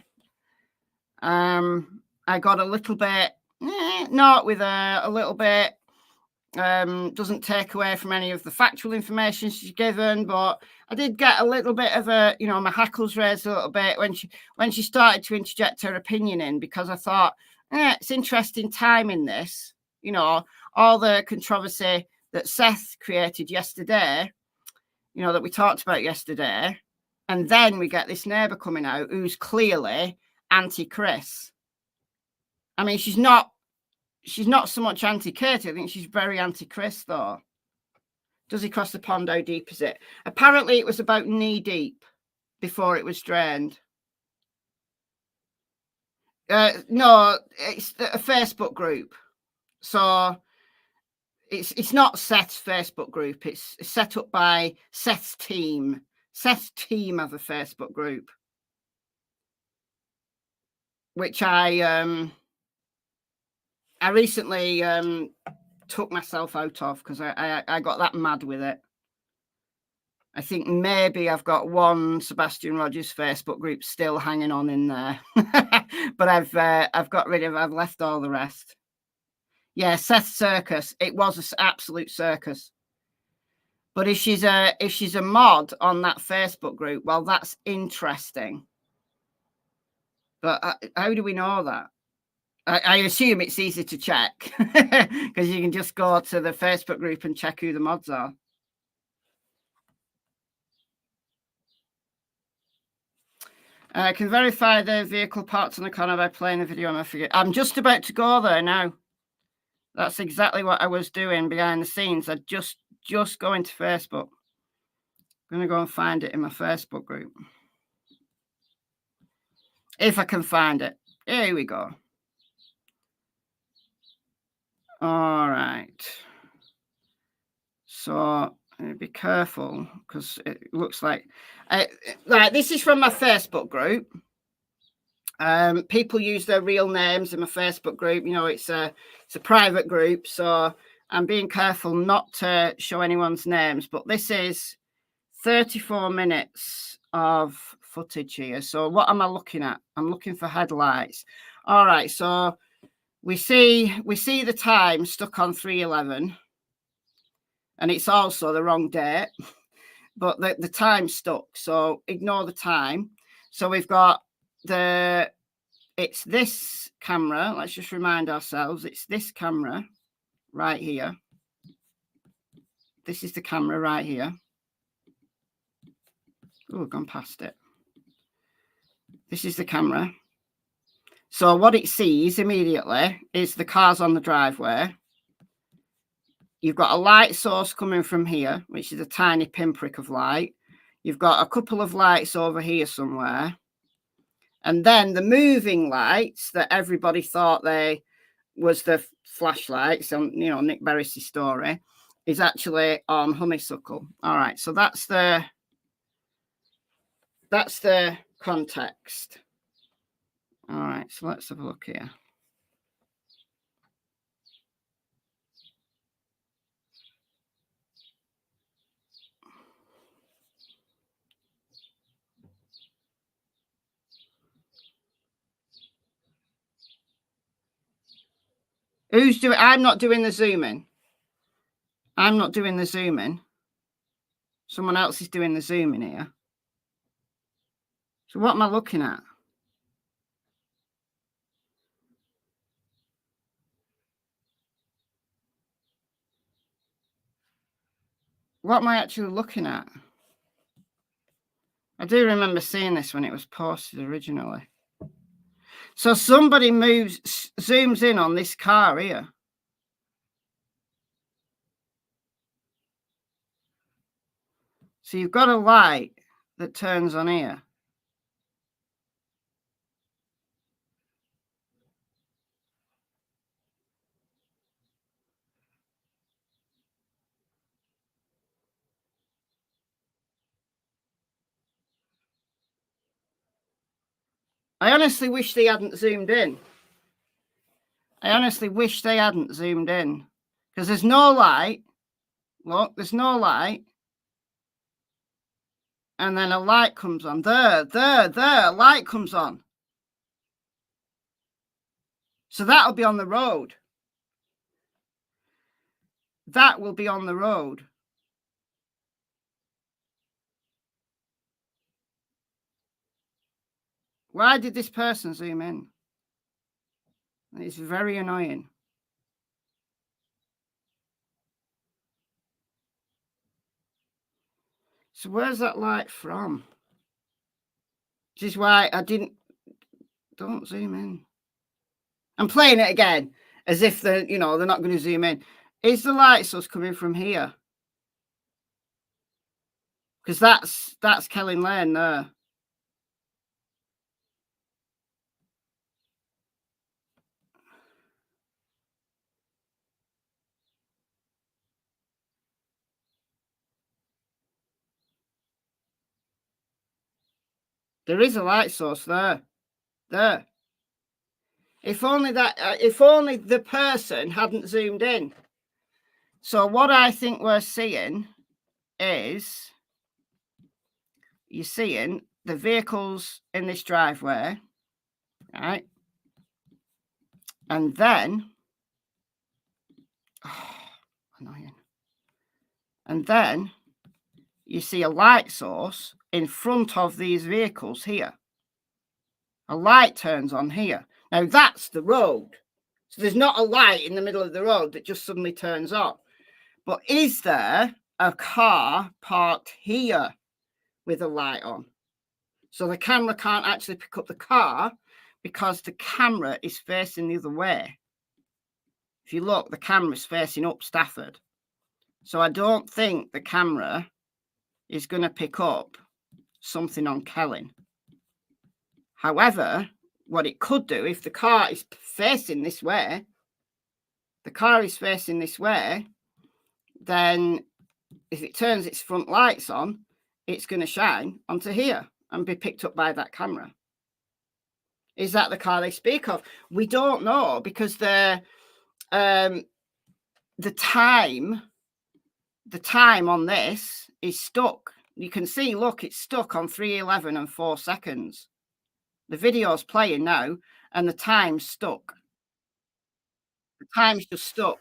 I got a little bit, not with a little bit, doesn't take away from any of the factual information she's given, but I did get a little bit of a, you know, my hackles raised a little bit when she started to interject her opinion in, because I thought, it's interesting timing this, you know, all the controversy that Seth created yesterday, you know, that we talked about yesterday. And then we get this neighbour coming out who's clearly anti-Chris. I mean, she's not so much anti-Katie. I think she's very anti-Chris, though. Does he cross the pond? How deep is it? Apparently, it was about knee deep before it was drained. No, it's a Facebook group. So it's not Seth's Facebook group. It's set up by Seth's team. Seth's team have a Facebook group, which I recently took myself out of because I got that mad with it. I think maybe I've got one Sebastian Rogers Facebook group still hanging on in there, but I've left all the rest. Yeah, Seth Circus. It was an absolute circus. But if she's a mod on that Facebook group, well, that's interesting. But how do we know that? I assume it's easy to check because you can just go to the Facebook group and check who the mods are. I can verify the vehicle parked on the corner by playing a video on my figure. I'm just about to go there now. That's exactly what I was doing behind the scenes. I just go into Facebook. I'm going to go and find it in my Facebook group. If I can find it. Here we go. All right. So be careful because it looks like this is from my Facebook group. People use their real names in my Facebook group. You know, it's a private group, so I'm being careful not to show anyone's names. But this is 34 minutes of footage here. So what am I looking at? I'm looking for headlights. All right, so we see the time stuck on 3:11, and it's also the wrong date, but the time stuck. So ignore the time. So we've got it's this camera. Let's just remind ourselves. It's this camera right here. This is the camera right here. Oh, I've gone past it. This is the camera. So what it sees immediately is the cars on the driveway. You've got a light source coming from here, which is a tiny pinprick of light. You've got a couple of lights over here somewhere. And then the moving lights that everybody thought was the flashlights on, you know, Nick Berry's story is actually on Honeysuckle. All right, so that's the context. All right, so let's have a look here. Who's doing? I'm not doing the zooming. I'm not doing the zooming. Someone else is doing the zooming here. So what am I looking at? What am I actually looking at? I do remember seeing this when it was posted originally. So somebody zooms in on this car here. So you've got a light that turns on here. I honestly wish they hadn't zoomed in. I honestly wish they hadn't zoomed in. Because there's no light. Look, there's no light. And then a light comes on. There, a light comes on. So that'll be on the road. That will be on the road. Why did this person zoom in? It's very annoying. So where's that light from? Which is why I didn't. Don't zoom in. I'm playing it again as if they're not going to zoom in. Is the light source coming from here? Because that's Kelling Lane there. There is a light source there. There. If only the person hadn't zoomed in. So what I think we're seeing is you're seeing the vehicles in this driveway, right? And then, annoying. And then you see a light source in front of these vehicles here. A light turns on here. Now that's the road. So there's not a light in the middle of the road that just suddenly turns on. But is there a car parked here with a light on? So the camera can't actually pick up the car because the camera is facing the other way. If you look, the camera's facing up Stafford. So I don't think the camera is going to pick up something on Kelling. However, what it could do, if the car is facing this way, then if it turns its front lights on, it's going to shine onto here and be picked up by that camera. Is that the car they speak of? We don't know because the time on this is stuck. You can see, look, it's stuck on 3:11 and 4 seconds. The video's playing now and the time's stuck. The time's just stuck.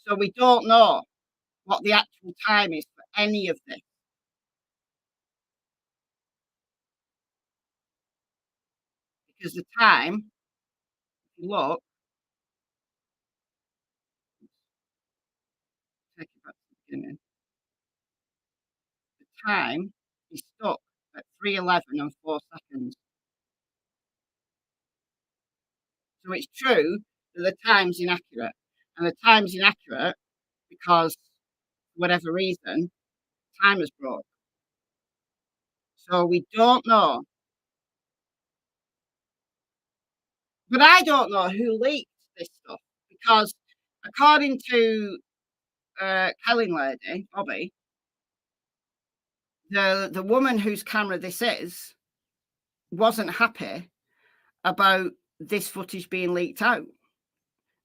So we don't know what the actual time is for any of this. Because the time, if you look, take it back to the beginning. The time is stuck at 3:11 and 4 seconds. So it's true that the time's inaccurate. And the time's inaccurate because, for whatever reason, time has broke. So we don't know. But I don't know who leaked this stuff because according to Kelling lady, Bobby, the woman whose camera this is wasn't happy about this footage being leaked out.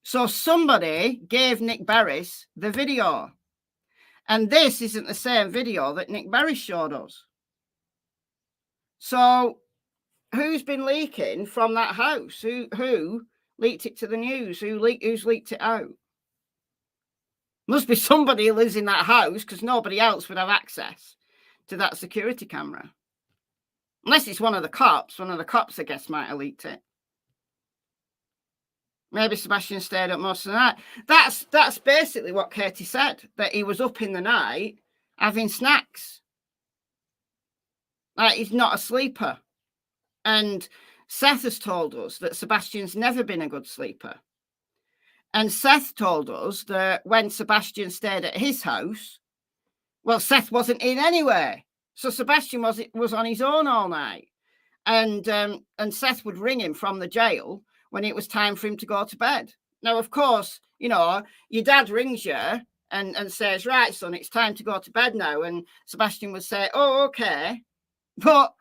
So somebody gave Nick Barris the video. And this isn't the same video that Nick Barris showed us. So who's been leaking from that house? Who leaked it to the news? Who's leaked it out? Must be somebody who lives in that house, because nobody else would have access to that security camera. Unless it's one of the cops. One of the cops, I guess, might have leaked it. Maybe Sebastian stayed up most of the night. That's basically what Katie said, that he was up in the night having snacks. Like, he's not a sleeper. And Seth has told us that Sebastian's never been a good sleeper. And Seth told us that when Sebastian stayed at his house, well, Seth wasn't in anyway. So Sebastian was on his own all night. And Seth would ring him from the jail when it was time for him to go to bed. Now, of course, you know, your dad rings you and says, right, son, it's time to go to bed now. And Sebastian would say, oh, okay. But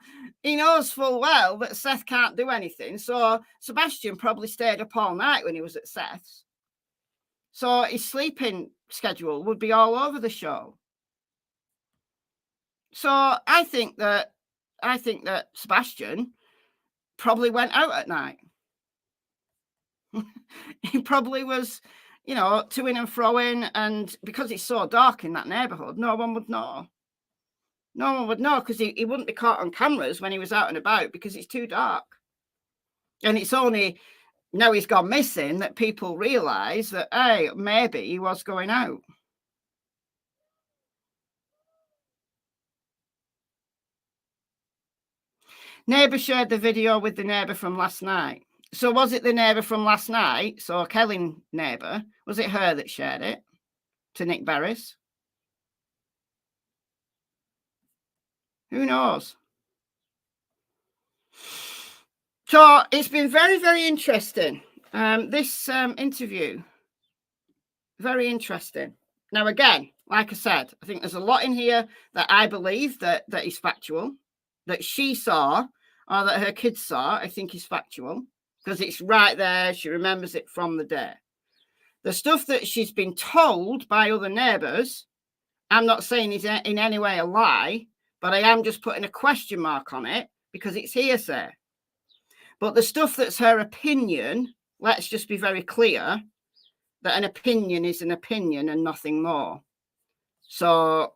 he knows full well that Seth can't do anything. So Sebastian probably stayed up all night when he was at Seth's. So his sleeping schedule would be all over the show. So I think that Sebastian probably went out at night. He probably was, you know, to-ing and fro-ing, and because it's so dark in that neighbourhood, no one would know. No one would know, because he wouldn't be caught on cameras when he was out and about, because it's too dark. And it's only now he's gone missing that people realise that, hey, maybe he was going out. Neighbour shared the video with the neighbour from last night. So was it the neighbour from last night? So Kelly neighbour, was it her that shared it to Nick Barris? Who knows? So it's been very, very interesting. This interview, very interesting. Now, again, like I said, I think there's a lot in here that I believe that is factual, that she saw or that her kids saw, I think is factual, because it's right there. She remembers it from the day. The stuff that she's been told by other neighbours, I'm not saying is in any way a lie, but I am just putting a question mark on it because it's hearsay. But the stuff that's her opinion, let's just be very clear that an opinion is an opinion and nothing more. So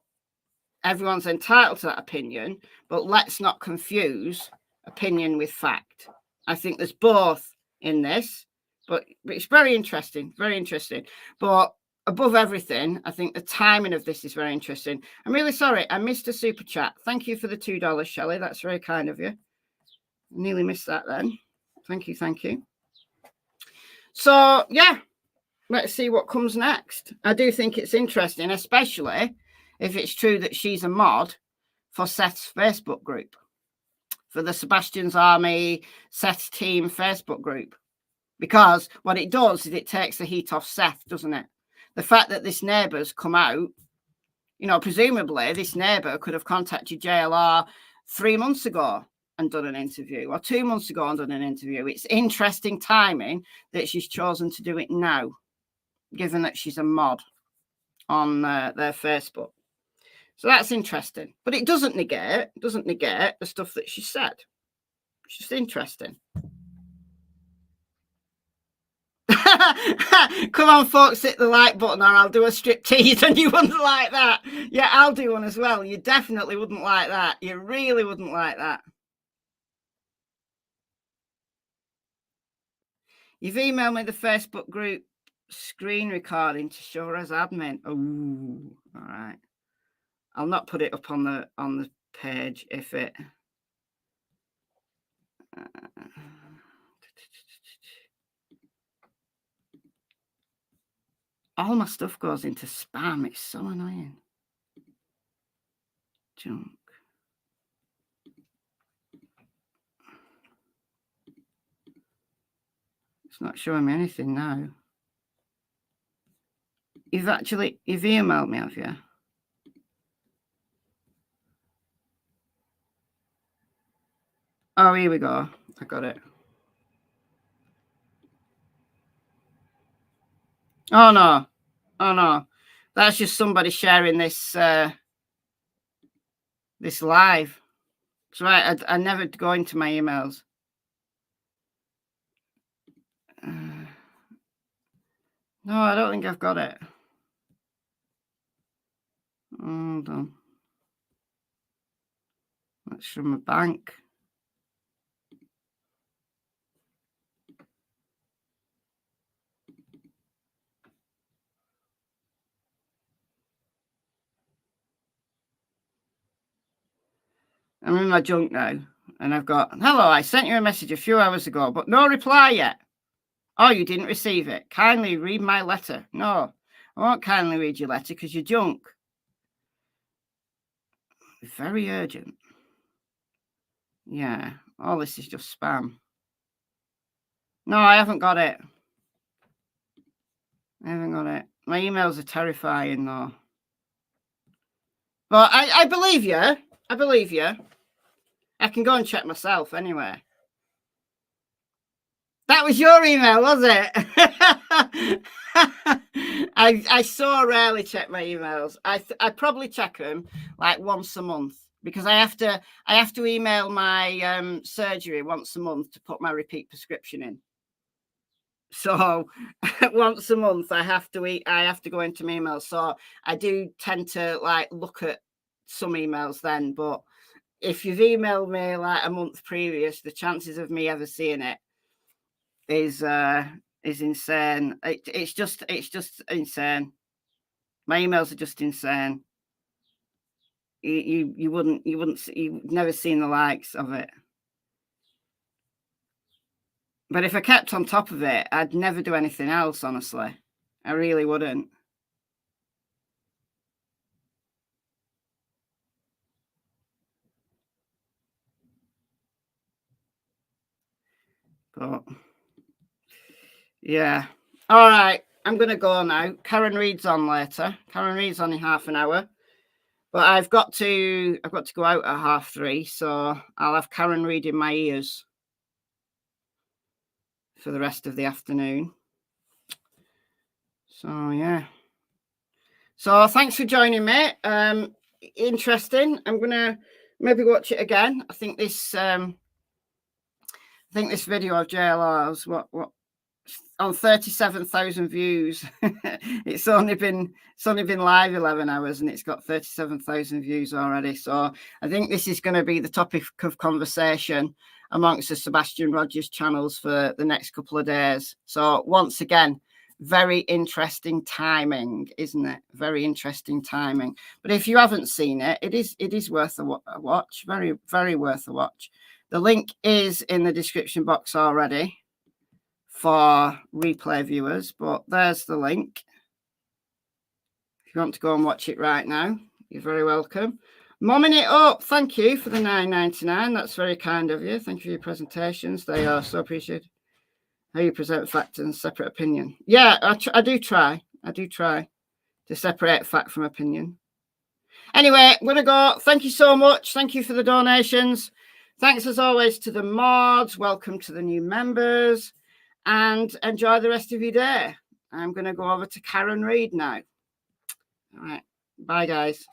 everyone's entitled to that opinion, but let's not confuse opinion with fact. I think there's both in this, but it's very interesting, very interesting. But above everything, I think the timing of this is very interesting. I'm really sorry, I missed a super chat. Thank you for the $2, Shelley. That's very kind of you. Nearly missed that then. Thank you, thank you. So, yeah, let's see what comes next. I do think it's interesting, especially if it's true that she's a mod for Seth's Facebook group, for the Sebastian's Army, Seth's Team Facebook group. Because what it does is it takes the heat off Seth, doesn't it? The fact that this neighbour's come out, you know, presumably this neighbour could have contacted JLR 3 months ago and done an interview, or 2 months ago and done an interview. It's interesting timing that she's chosen to do it now, given that she's a mod on their Facebook. So that's interesting. But it doesn't negate the stuff that she said. It's just interesting. Come on, folks, hit the like button or I'll do a strip tease and you wouldn't like that. Yeah, I'll do one as well. You definitely wouldn't like that. You really wouldn't like that. You've emailed me the Facebook group screen recording to show her as admin. Oh, all right. I'll not put it up on the page if it... all my stuff goes into spam. It's so annoying. Junk. It's not showing me anything now. You've emailed me, have you? Oh, here we go. I got it. Oh, no. Oh, no. That's just somebody sharing this this live. That's right. I never go into my emails. No, I don't think I've got it. Hold on. That's from a bank. I'm in my junk now, and I've got, hello, I sent you a message a few hours ago, but no reply yet. Oh, you didn't receive it. Kindly read my letter. No, I won't kindly read your letter because you're junk. Very urgent. Yeah, all this is just spam. No, I haven't got it. I haven't got it. My emails are terrifying, though. But I believe you. I believe you. I can go and check myself anyway. That was your email, was it? I so rarely check my emails. I probably check them like once a month because I have to email my surgery once a month to put my repeat prescription in. So once a month I have to go into my emails. So I do tend to like look at some emails then, but if you've emailed me like a month previous, the chances of me ever seeing it is insane. It's just insane. My emails are just insane. You've never seen the likes of it. But if I kept on top of it, I'd never do anything else, honestly. I really wouldn't. But yeah. All right. I'm going to go now. Karen Reid's on later. Karen Reid's on in half an hour. But I've got to go out at 3:30, so I'll have Karen Reid in my ears for the rest of the afternoon. So yeah. So thanks for joining me. Interesting. I'm gonna maybe watch it again. I think this video of JLR's what on 37,000 views. it's only been live 11 hours and it's got 37,000 views already. So I think this is going to be the topic of conversation amongst the Sebastian Rogers channels for the next couple of days. So once again, very interesting timing, isn't it? Very interesting timing. But if you haven't seen it, it is worth a watch. Very, very worth a watch. The link is in the description box already for replay viewers, but there's the link. If you want to go and watch it right now, you're very welcome. Momming it up, thank you for the $9.99. That's very kind of you. Thank you for your presentations. They are so appreciated. How you present fact and separate opinion. Yeah, I do try. I do try to separate fact from opinion. Anyway, I'm going to go. Thank you so much. Thank you for the donations. Thanks as always to the mods. Welcome to the new members. And enjoy the rest of your day. I'm going to go over to Karen Reid now. All right. Bye, guys.